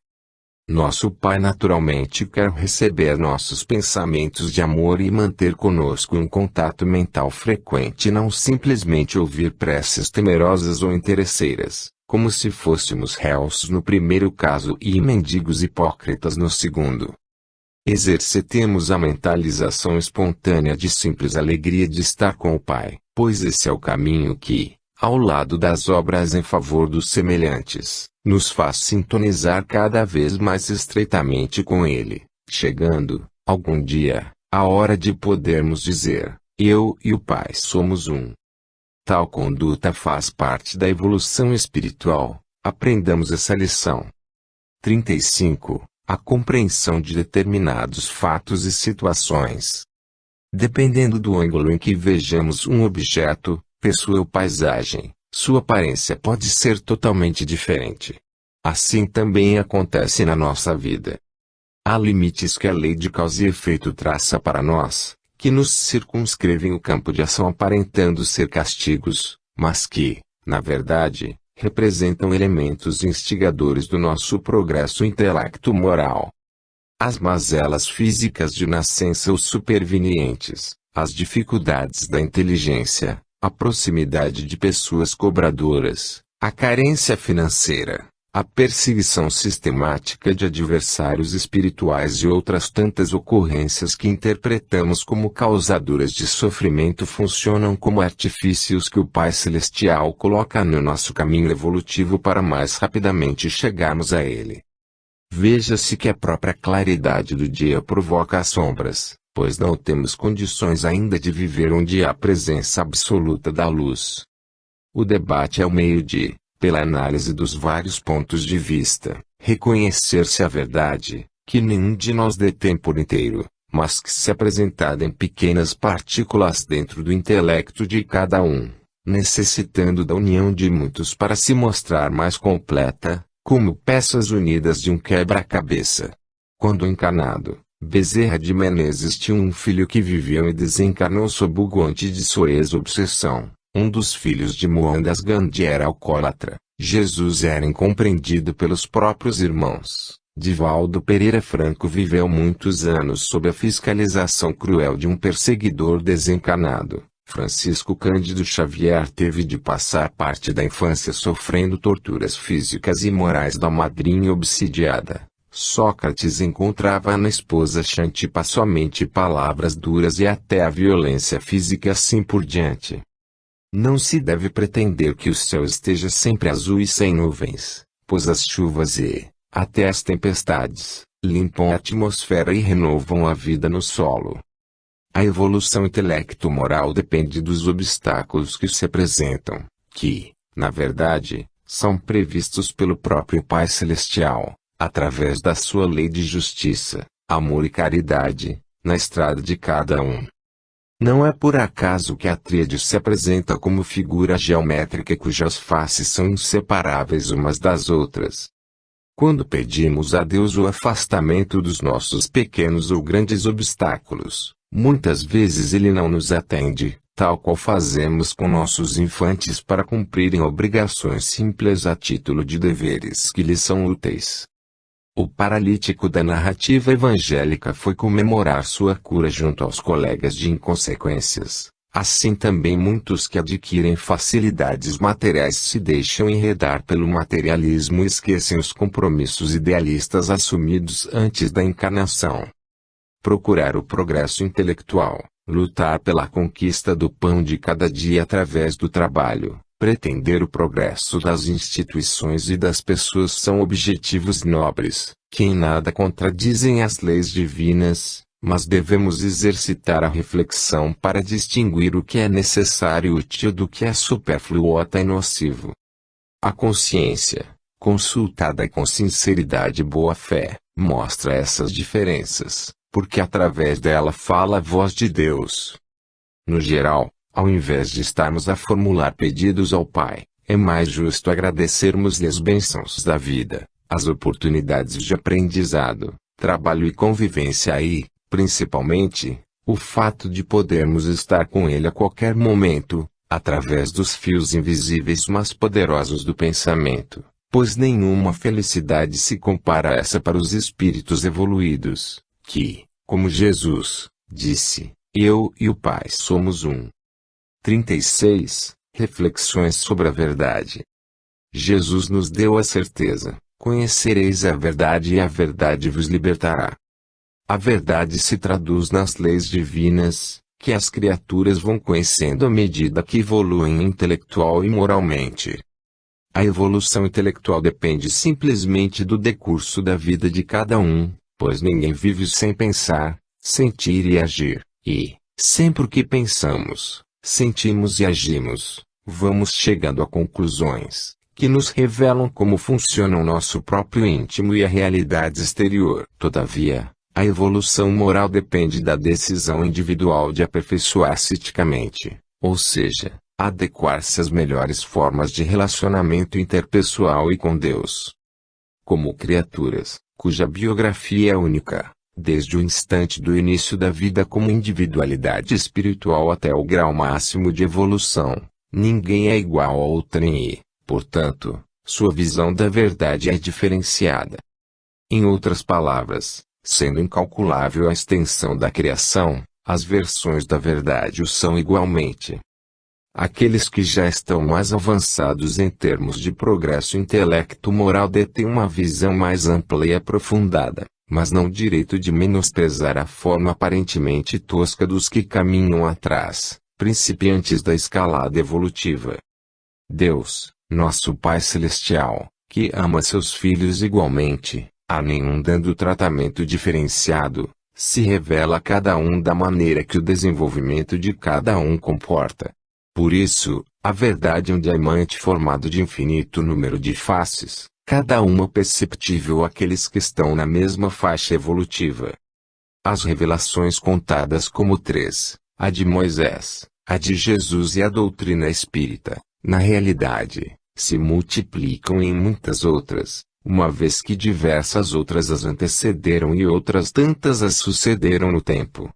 Nosso Pai naturalmente quer receber nossos pensamentos de amor e manter conosco um contato mental frequente e não simplesmente ouvir preces temerosas ou interesseiras, como se fôssemos réus no primeiro caso e mendigos hipócritas no segundo. Exercitemos a mentalização espontânea de simples alegria de estar com o Pai, pois esse é o caminho que, ao lado das obras em favor dos semelhantes, nos faz sintonizar cada vez mais estreitamente com Ele, chegando, algum dia, a hora de podermos dizer, eu e o Pai somos um. Tal conduta faz parte da evolução espiritual, aprendamos essa lição. 35. A compreensão de determinados fatos e situações. Dependendo do ângulo em que vejamos um objeto, pessoa ou paisagem, sua aparência pode ser totalmente diferente. Assim também acontece na nossa vida. Há limites que a lei de causa e efeito traça para nós, que nos circunscrevem o campo de ação aparentando ser castigos, mas que, na verdade, representam elementos instigadores do nosso progresso intelecto-moral. As mazelas físicas de nascença ou supervenientes, as dificuldades da inteligência, a proximidade de pessoas cobradoras, a carência financeira, a perseguição sistemática de adversários espirituais e outras tantas ocorrências que interpretamos como causadoras de sofrimento funcionam como artifícios que o Pai Celestial coloca no nosso caminho evolutivo para mais rapidamente chegarmos a Ele. Veja-se que a própria claridade do dia provoca as sombras, pois não temos condições ainda de viver onde há a presença absoluta da luz. O debate é o meio de, pela análise dos vários pontos de vista, reconhecer-se a verdade, que nenhum de nós detém por inteiro, mas que se apresentada em pequenas partículas dentro do intelecto de cada um, necessitando da união de muitos para se mostrar mais completa, como peças unidas de um quebra-cabeça. Quando encarnado, Bezerra de Menezes tinha um filho que viveu e desencarnou sob o guante de sua ex-obsessão. Um dos filhos de Mohandas Gandhi era alcoólatra. Jesus era incompreendido pelos próprios irmãos. Divaldo Pereira Franco viveu muitos anos sob a fiscalização cruel de um perseguidor desencarnado. Francisco Cândido Xavier teve de passar parte da infância sofrendo torturas físicas e morais da madrinha obsidiada. Sócrates encontrava na esposa Xantipa somente palavras duras e até a violência física e assim por diante. Não se deve pretender que o céu esteja sempre azul e sem nuvens, pois as chuvas e, até as tempestades, limpam a atmosfera e renovam a vida no solo. A evolução intelecto-moral depende dos obstáculos que se apresentam, que, na verdade, são previstos pelo próprio Pai Celestial, através da sua lei de justiça, amor e caridade, na estrada de cada um. Não é por acaso que a tríade se apresenta como figura geométrica cujas faces são inseparáveis umas das outras. Quando pedimos a Deus o afastamento dos nossos pequenos ou grandes obstáculos, muitas vezes Ele não nos atende, tal qual fazemos com nossos infantes para cumprirem obrigações simples a título de deveres que lhes são úteis. O paralítico da narrativa evangélica foi comemorar sua cura junto aos colegas de inconsequências. Assim também muitos que adquirem facilidades materiais se deixam enredar pelo materialismo e esquecem os compromissos idealistas assumidos antes da encarnação. Procurar o progresso intelectual, lutar pela conquista do pão de cada dia através do trabalho, pretender o progresso das instituições e das pessoas são objetivos nobres, que em nada contradizem as leis divinas, mas devemos exercitar a reflexão para distinguir o que é necessário e útil do que é supérfluo ou até nocivo. A consciência, consultada com sinceridade e boa-fé, mostra essas diferenças, porque através dela fala a voz de Deus. No geral, ao invés de estarmos a formular pedidos ao Pai, é mais justo agradecermos-lhe as bênçãos da vida, as oportunidades de aprendizado, trabalho e convivência e, principalmente, o fato de podermos estar com Ele a qualquer momento, através dos fios invisíveis mas poderosos do pensamento, pois nenhuma felicidade se compara a essa para os espíritos evoluídos, que, como Jesus disse, eu e o Pai somos um. 36. Reflexões sobre a verdade. Jesus nos deu a certeza: conhecereis a verdade e a verdade vos libertará. A verdade se traduz nas leis divinas, que as criaturas vão conhecendo à medida que evoluem intelectual e moralmente. A evolução intelectual depende simplesmente do decurso da vida de cada um, pois ninguém vive sem pensar, sentir e agir, e, sempre que pensamos, sentimos e agimos, vamos chegando a conclusões, que nos revelam como funciona o nosso próprio íntimo e a realidade exterior. Todavia, a evolução moral depende da decisão individual de aperfeiçoar-se eticamente, ou seja, adequar-se às melhores formas de relacionamento interpessoal e com Deus. Como criaturas, cuja biografia é única, desde o instante do início da vida como individualidade espiritual até o grau máximo de evolução, ninguém é igual a outrem e, portanto, sua visão da verdade é diferenciada. Em outras palavras, sendo incalculável a extensão da criação, as versões da verdade o são igualmente. Aqueles que já estão mais avançados em termos de progresso intelecto-moral detêm uma visão mais ampla e aprofundada, mas não o direito de menosprezar a forma aparentemente tosca dos que caminham atrás, principiantes da escalada evolutiva. Deus, nosso Pai Celestial, que ama seus filhos igualmente, a nenhum dando tratamento diferenciado, se revela a cada um da maneira que o desenvolvimento de cada um comporta. Por isso, a verdade é um diamante formado de infinito número de faces, cada uma perceptível àqueles que estão na mesma faixa evolutiva. As revelações contadas como três, a de Moisés, a de Jesus e a doutrina espírita, na realidade, se multiplicam em muitas outras, uma vez que diversas outras as antecederam e outras tantas as sucederam no tempo.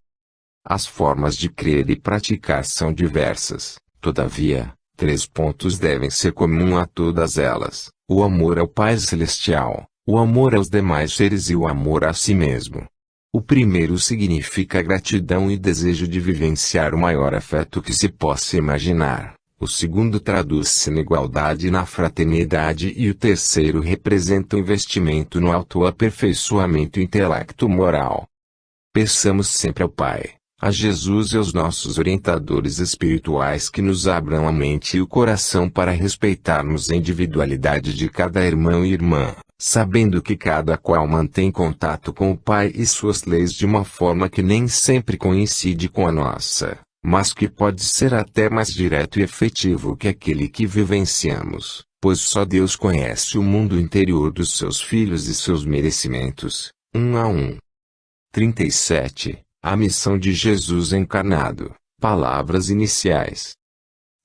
As formas de crer e praticar são diversas, todavia, 3 pontos devem ser comum a todas elas: o amor ao Pai Celestial, o amor aos demais seres e o amor a si mesmo. O primeiro significa gratidão e desejo de vivenciar o maior afeto que se possa imaginar. O segundo traduz-se na igualdade e na fraternidade e o terceiro representa o investimento no autoaperfeiçoamento intelecto-moral. Peçamos sempre ao Pai, a Jesus e aos nossos orientadores espirituais que nos abram a mente e o coração para respeitarmos a individualidade de cada irmão e irmã, sabendo que cada qual mantém contato com o Pai e suas leis de uma forma que nem sempre coincide com a nossa, mas que pode ser até mais direto e efetivo que aquele que vivenciamos, pois só Deus conhece o mundo interior dos seus filhos e seus merecimentos. 1 a 1. 37. A missão de Jesus encarnado. Palavras iniciais.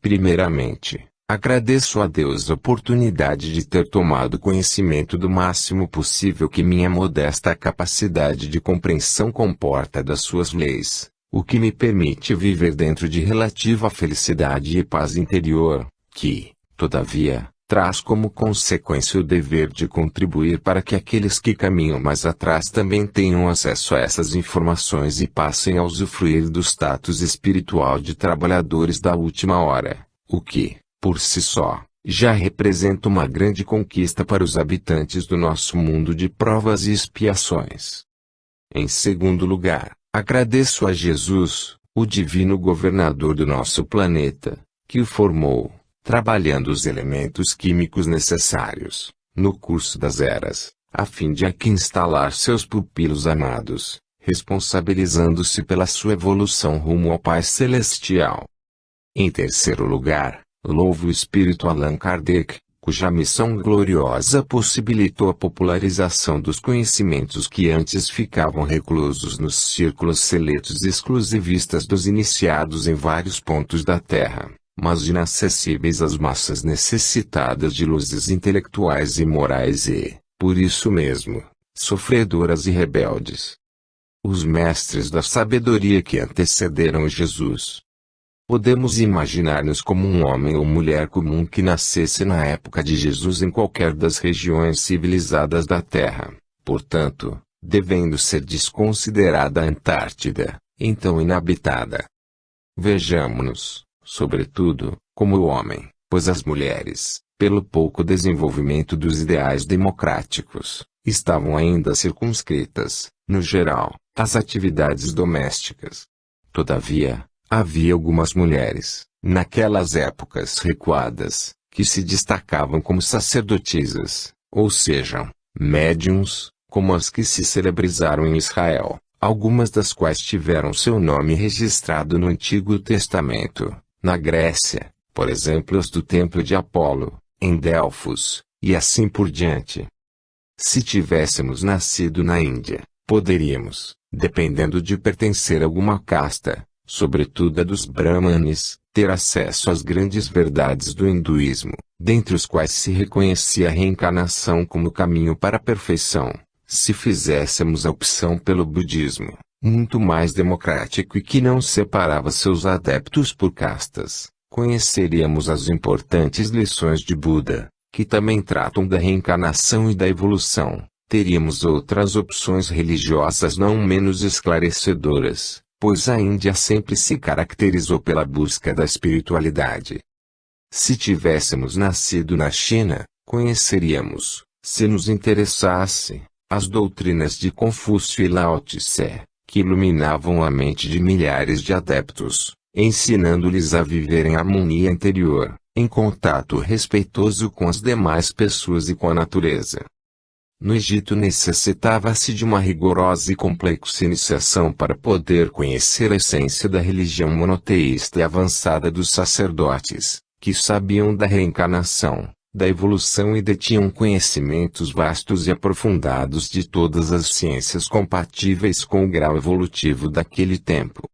Primeiramente, agradeço a Deus a oportunidade de ter tomado conhecimento do máximo possível que minha modesta capacidade de compreensão comporta das suas leis, o que me permite viver dentro de relativa felicidade e paz interior, que, todavia, traz como consequência o dever de contribuir para que aqueles que caminham mais atrás também tenham acesso a essas informações e passem a usufruir do status espiritual de trabalhadores da última hora, o que, por si só, já representa uma grande conquista para os habitantes do nosso mundo de provas e expiações. Em segundo lugar, agradeço a Jesus, o divino governador do nosso planeta, que o formou, trabalhando os elementos químicos necessários, no curso das eras, a fim de aqui instalar seus pupilos amados, responsabilizando-se pela sua evolução rumo ao Pai Celestial. Em terceiro lugar, louvo o espírito Allan Kardec, cuja missão gloriosa possibilitou a popularização dos conhecimentos que antes ficavam reclusos nos círculos seletos exclusivistas dos iniciados em vários pontos da Terra, mas inacessíveis às massas necessitadas de luzes intelectuais e morais e, por isso mesmo, sofredoras e rebeldes. Os mestres da sabedoria que antecederam Jesus. Podemos imaginar-nos como um homem ou mulher comum que nascesse na época de Jesus em qualquer das regiões civilizadas da Terra, portanto, devendo ser desconsiderada a Antártida, então inabitada. Vejamo-nos, sobretudo, como o homem, pois as mulheres, pelo pouco desenvolvimento dos ideais democráticos, estavam ainda circunscritas, no geral, às atividades domésticas. Todavia, havia algumas mulheres, naquelas épocas recuadas, que se destacavam como sacerdotisas, ou seja, médiuns, como as que se celebrizaram em Israel, algumas das quais tiveram seu nome registrado no Antigo Testamento, na Grécia, por exemplo as do Templo de Apolo, em Delfos, e assim por diante. Se tivéssemos nascido na Índia, poderíamos, dependendo de pertencer a alguma casta, sobretudo a dos Brahmanes, ter acesso às grandes verdades do hinduísmo, dentre os quais se reconhecia a reencarnação como caminho para a perfeição. Se fizéssemos a opção pelo budismo, muito mais democrático e que não separava seus adeptos por castas, conheceríamos as importantes lições de Buda, que também tratam da reencarnação e da evolução. Teríamos outras opções religiosas não menos esclarecedoras, pois a Índia sempre se caracterizou pela busca da espiritualidade. Se tivéssemos nascido na China, conheceríamos, se nos interessasse, as doutrinas de Confúcio e Lao Tse, que iluminavam a mente de milhares de adeptos, ensinando-lhes a viver em harmonia interior, em contato respeitoso com as demais pessoas e com a natureza. No Egito necessitava-se de uma rigorosa e complexa iniciação para poder conhecer a essência da religião monoteísta e avançada dos sacerdotes, que sabiam da reencarnação, da evolução e detinham conhecimentos vastos e aprofundados de todas as ciências compatíveis com o grau evolutivo daquele tempo.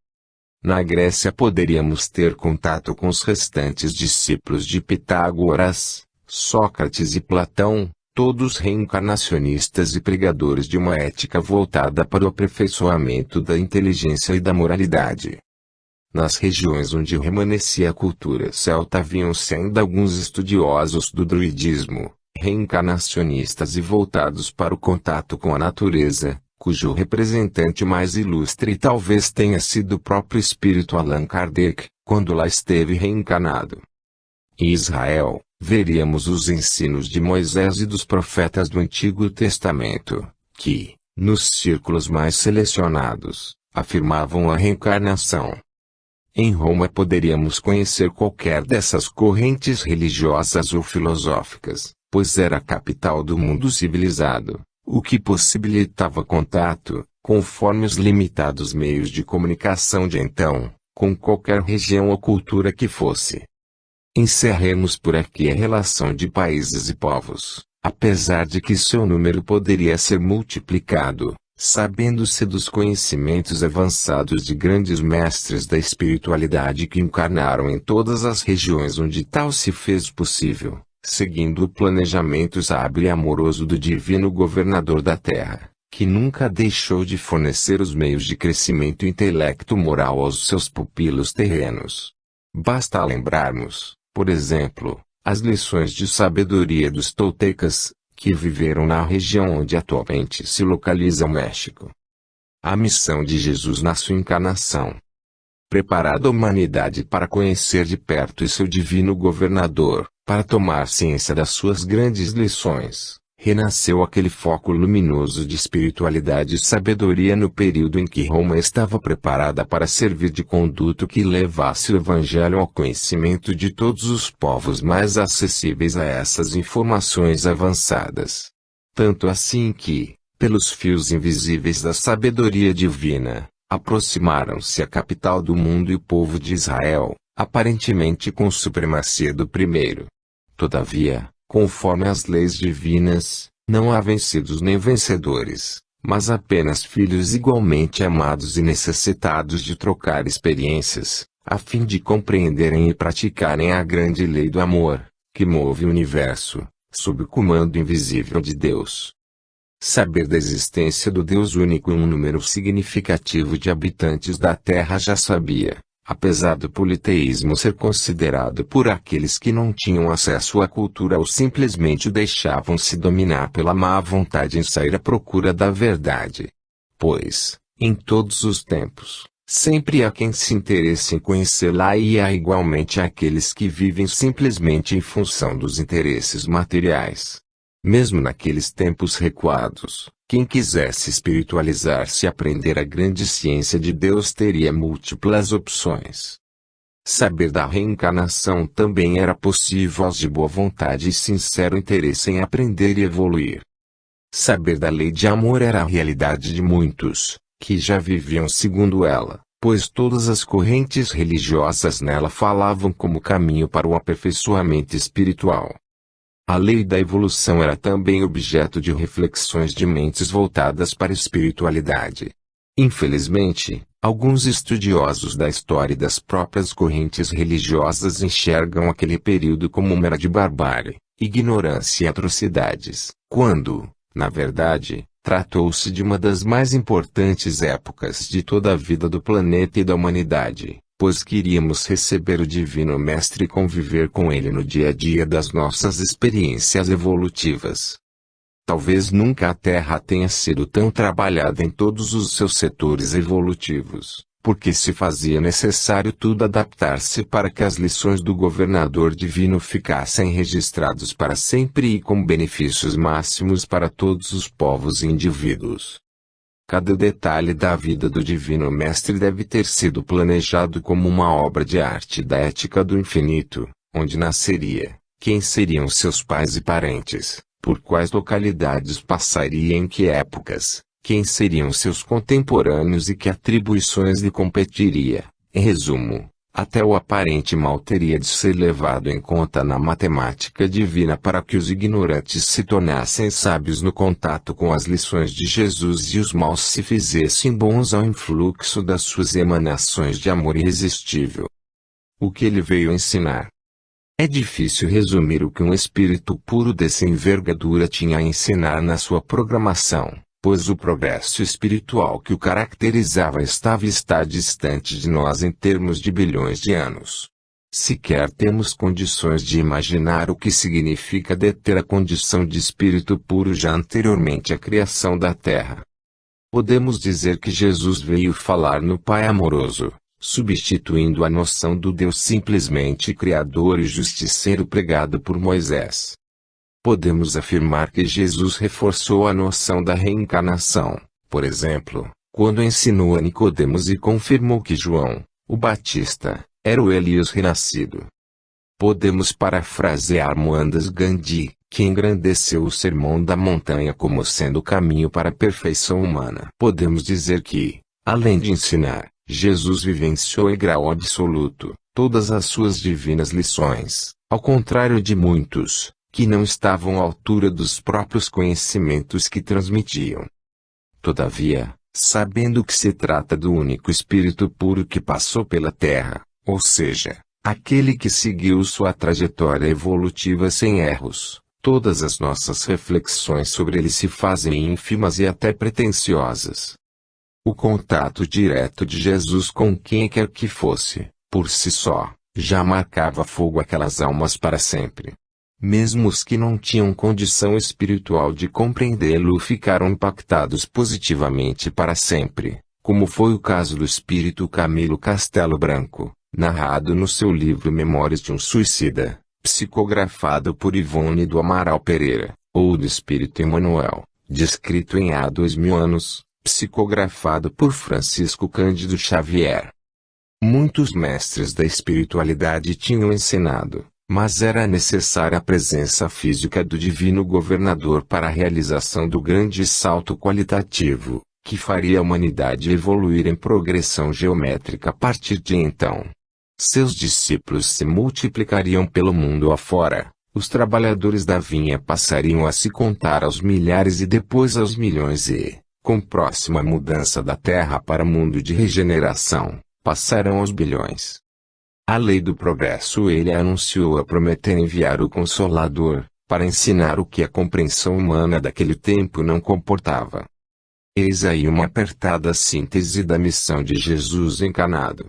Na Grécia poderíamos ter contato com os restantes discípulos de Pitágoras, Sócrates e Platão, todos reencarnacionistas e pregadores de uma ética voltada para o aperfeiçoamento da inteligência e da moralidade. Nas regiões onde remanescia a cultura celta haviam-se ainda alguns estudiosos do druidismo, reencarnacionistas e voltados para o contato com a natureza, cujo representante mais ilustre talvez tenha sido o próprio espírito Allan Kardec, quando lá esteve reencarnado. Em Israel, veríamos os ensinos de Moisés e dos profetas do Antigo Testamento, que, nos círculos mais selecionados, afirmavam a reencarnação. Em Roma poderíamos conhecer qualquer dessas correntes religiosas ou filosóficas, pois era a capital do mundo civilizado, o que possibilitava contato, conforme os limitados meios de comunicação de então, com qualquer região ou cultura que fosse. Encerremos por aqui a relação de países e povos, apesar de que seu número poderia ser multiplicado, sabendo-se dos conhecimentos avançados de grandes mestres da espiritualidade que encarnaram em todas as regiões onde tal se fez possível, seguindo o planejamento sábio e amoroso do divino governador da Terra, que nunca deixou de fornecer os meios de crescimento intelecto-moral aos seus pupilos terrenos. Basta lembrarmos, por exemplo, as lições de sabedoria dos toltecas, que viveram na região onde atualmente se localiza o México. A missão de Jesus na sua encarnação. Preparada a humanidade para conhecer de perto seu divino governador, para tomar ciência das suas grandes lições, renasceu aquele foco luminoso de espiritualidade e sabedoria no período em que Roma estava preparada para servir de conduto que levasse o Evangelho ao conhecimento de todos os povos mais acessíveis a essas informações avançadas. Tanto assim que, pelos fios invisíveis da sabedoria divina, aproximaram-se a capital do mundo e o povo de Israel, aparentemente com supremacia do primeiro. Todavia, conforme as leis divinas, não há vencidos nem vencedores, mas apenas filhos igualmente amados e necessitados de trocar experiências, a fim de compreenderem e praticarem a grande lei do amor, que move o universo, sob o comando invisível de Deus. Saber da existência do Deus único e um número significativo de habitantes da Terra já sabia, apesar do politeísmo ser considerado por aqueles que não tinham acesso à cultura ou simplesmente deixavam-se dominar pela má vontade em sair à procura da verdade. Pois, em todos os tempos, sempre há quem se interesse em conhecê-la e há igualmente aqueles que vivem simplesmente em função dos interesses materiais. Mesmo naqueles tempos recuados, quem quisesse espiritualizar-se e aprender a grande ciência de Deus teria múltiplas opções. Saber da reencarnação também era possível aos de boa vontade e sincero interesse em aprender e evoluir. Saber da lei de amor era a realidade de muitos, que já viviam segundo ela, pois todas as correntes religiosas nela falavam como caminho para o aperfeiçoamento espiritual. A lei da evolução era também objeto de reflexões de mentes voltadas para a espiritualidade. Infelizmente, alguns estudiosos da história e das próprias correntes religiosas enxergam aquele período como uma era de barbárie, ignorância e atrocidades, quando, na verdade, tratou-se de uma das mais importantes épocas de toda a vida do planeta e da humanidade, pois queríamos receber o Divino Mestre e conviver com ele no dia a dia das nossas experiências evolutivas. Talvez nunca a Terra tenha sido tão trabalhada em todos os seus setores evolutivos, porque se fazia necessário tudo adaptar-se para que as lições do governador divino ficassem registrados para sempre e com benefícios máximos para todos os povos e indivíduos. Cada detalhe da vida do Divino Mestre deve ter sido planejado como uma obra de arte da ética do infinito, onde nasceria, quem seriam seus pais e parentes, por quais localidades passaria e em que épocas, quem seriam seus contemporâneos e que atribuições lhe competiria. Em resumo, até o aparente mal teria de ser levado em conta na matemática divina para que os ignorantes se tornassem sábios no contato com as lições de Jesus e os maus se fizessem bons ao influxo das suas emanações de amor irresistível. O que ele veio ensinar? É difícil resumir o que um espírito puro dessa envergadura tinha a ensinar na sua programação, pois o progresso espiritual que o caracterizava estava e está distante de nós em termos de bilhões de anos. Sequer temos condições de imaginar o que significa deter a condição de espírito puro já anteriormente à criação da Terra. Podemos dizer que Jesus veio falar no Pai amoroso, substituindo a noção do Deus simplesmente Criador e Justiceiro pregado por Moisés. Podemos afirmar que Jesus reforçou a noção da reencarnação, por exemplo, quando ensinou a Nicodemos e confirmou que João, o Batista, era o Elias renascido. Podemos parafrasear Mohandas Gandhi, que engrandeceu o Sermão da Montanha como sendo o caminho para a perfeição humana. Podemos dizer que, além de ensinar, Jesus vivenciou em grau absoluto todas as suas divinas lições, ao contrário de muitos, que não estavam à altura dos próprios conhecimentos que transmitiam. Todavia, sabendo que se trata do único Espírito puro que passou pela Terra, ou seja, aquele que seguiu sua trajetória evolutiva sem erros, todas as nossas reflexões sobre ele se fazem ínfimas e até pretensiosas. O contato direto de Jesus com quem quer que fosse, por si só, já marcava fogo aquelas almas para sempre. Mesmo os que não tinham condição espiritual de compreendê-lo ficaram impactados positivamente para sempre, como foi o caso do espírito Camilo Castelo Branco, narrado no seu livro Memórias de um Suicida, psicografado por Ivone do Amaral Pereira, ou do espírito Emmanuel, descrito em há 2000 anos, psicografado por Francisco Cândido Xavier. Muitos mestres da espiritualidade tinham ensinado, mas era necessária a presença física do divino governador para a realização do grande salto qualitativo, que faria a humanidade evoluir em progressão geométrica a partir de então. Seus discípulos se multiplicariam pelo mundo afora, os trabalhadores da vinha passariam a se contar aos milhares e depois aos milhões e, com próxima mudança da Terra para mundo de regeneração, passarão aos bilhões. A lei do progresso ele anunciou a prometer enviar o Consolador, para ensinar o que a compreensão humana daquele tempo não comportava. Eis aí uma apertada síntese da missão de Jesus encarnado.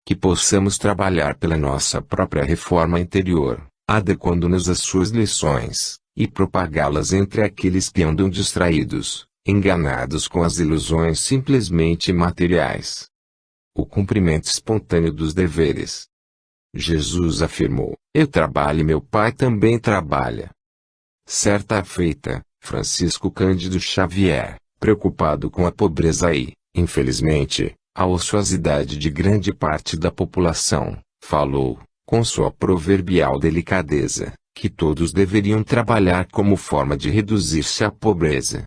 Que possamos trabalhar pela nossa própria reforma interior, adequando-nos às suas lições, e propagá-las entre aqueles que andam distraídos, enganados com as ilusões simplesmente materiais. O cumprimento espontâneo dos deveres. Jesus afirmou: eu trabalho e meu Pai também trabalha. Certa feita, Francisco Cândido Xavier, preocupado com a pobreza e, infelizmente, a ociosidade de grande parte da população, falou, com sua proverbial delicadeza, que todos deveriam trabalhar como forma de reduzir-se à pobreza.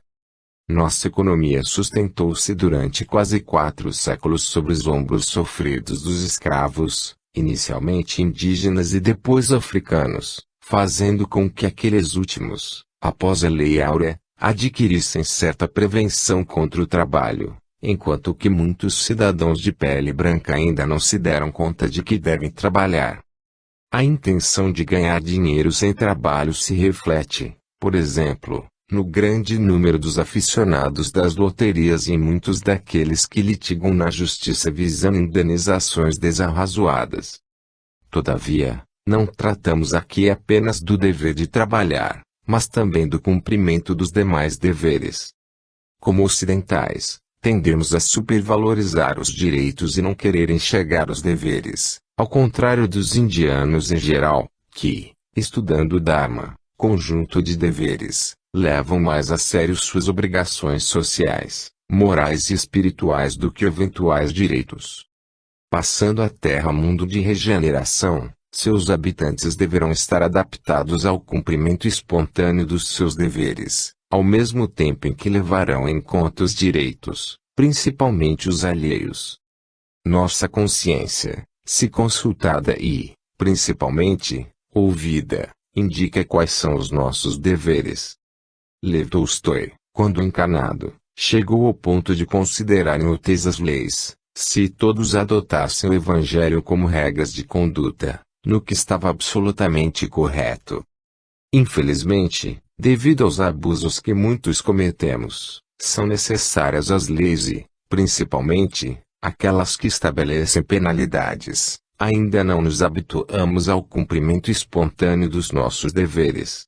Nossa economia sustentou-se durante quase 4 séculos sobre os ombros sofridos dos escravos, inicialmente indígenas e depois africanos, fazendo com que aqueles últimos, após a Lei Áurea, adquirissem certa prevenção contra o trabalho, enquanto que muitos cidadãos de pele branca ainda não se deram conta de que devem trabalhar. A intenção de ganhar dinheiro sem trabalho se reflete, por exemplo, no grande número dos aficionados das loterias e em muitos daqueles que litigam na justiça visando indenizações desarrazoadas. Todavia, não tratamos aqui apenas do dever de trabalhar, mas também do cumprimento dos demais deveres. Como ocidentais, tendemos a supervalorizar os direitos e não querer enxergar os deveres, ao contrário dos indianos em geral, que, estudando o Dharma, conjunto de deveres, levam mais a sério suas obrigações sociais, morais e espirituais do que eventuais direitos. Passando a Terra mundo de regeneração, seus habitantes deverão estar adaptados ao cumprimento espontâneo dos seus deveres, ao mesmo tempo em que levarão em conta os direitos, principalmente os alheios. Nossa consciência, se consultada e, principalmente, ouvida, indica quais são os nossos deveres. Lev Tolstói, quando encarnado, chegou ao ponto de considerar inúteis as leis, se todos adotassem o Evangelho como regras de conduta, no que estava absolutamente correto. Infelizmente, devido aos abusos que muitos cometemos, são necessárias as leis e, principalmente, aquelas que estabelecem penalidades. Ainda não nos habituamos ao cumprimento espontâneo dos nossos deveres.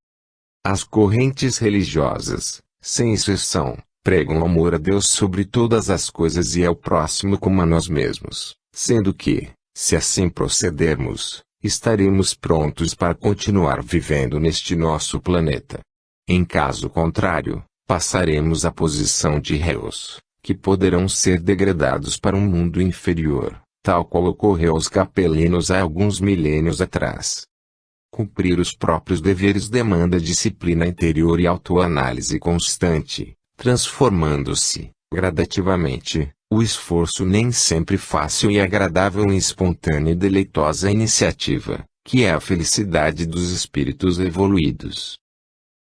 As correntes religiosas, sem exceção, pregam o amor a Deus sobre todas as coisas e ao próximo como a nós mesmos, sendo que, se assim procedermos, estaremos prontos para continuar vivendo neste nosso planeta. Em caso contrário, passaremos à posição de réus, que poderão ser degradados para um mundo inferior, tal qual ocorreu aos capelinos há alguns milênios atrás. Cumprir os próprios deveres demanda disciplina interior e autoanálise constante, transformando-se, gradativamente, o esforço nem sempre fácil e agradável em espontânea e deleitosa iniciativa, que é a felicidade dos espíritos evoluídos.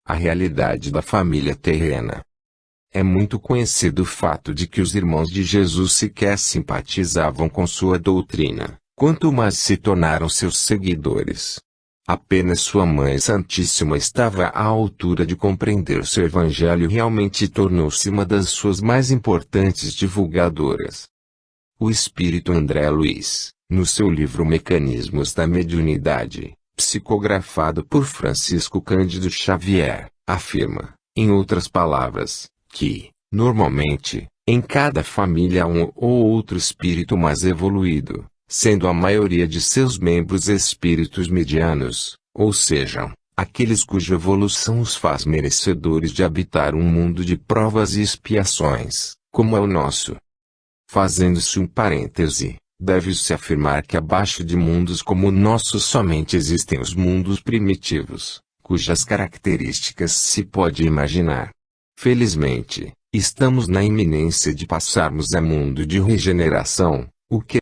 A realidade da família terrena. É muito conhecido o fato de que os irmãos de Jesus sequer simpatizavam com sua doutrina, quanto mais se tornaram seus seguidores. Apenas sua Mãe Santíssima estava à altura de compreender seu evangelho e realmente tornou-se uma das suas mais importantes divulgadoras. O espírito André Luiz, no seu livro Mecanismos da Mediunidade, psicografado por Francisco Cândido Xavier, afirma, em outras palavras, que, normalmente, em cada família há um ou outro espírito mais evoluído, sendo a maioria de seus membros espíritos medianos, ou seja, aqueles cuja evolução os faz merecedores de habitar um mundo de provas e expiações, como é o nosso. Fazendo-se um parêntese, deve-se afirmar que abaixo de mundos como o nosso somente existem os mundos primitivos, cujas características se pode imaginar. Felizmente, estamos na iminência de passarmos a mundo de regeneração, o que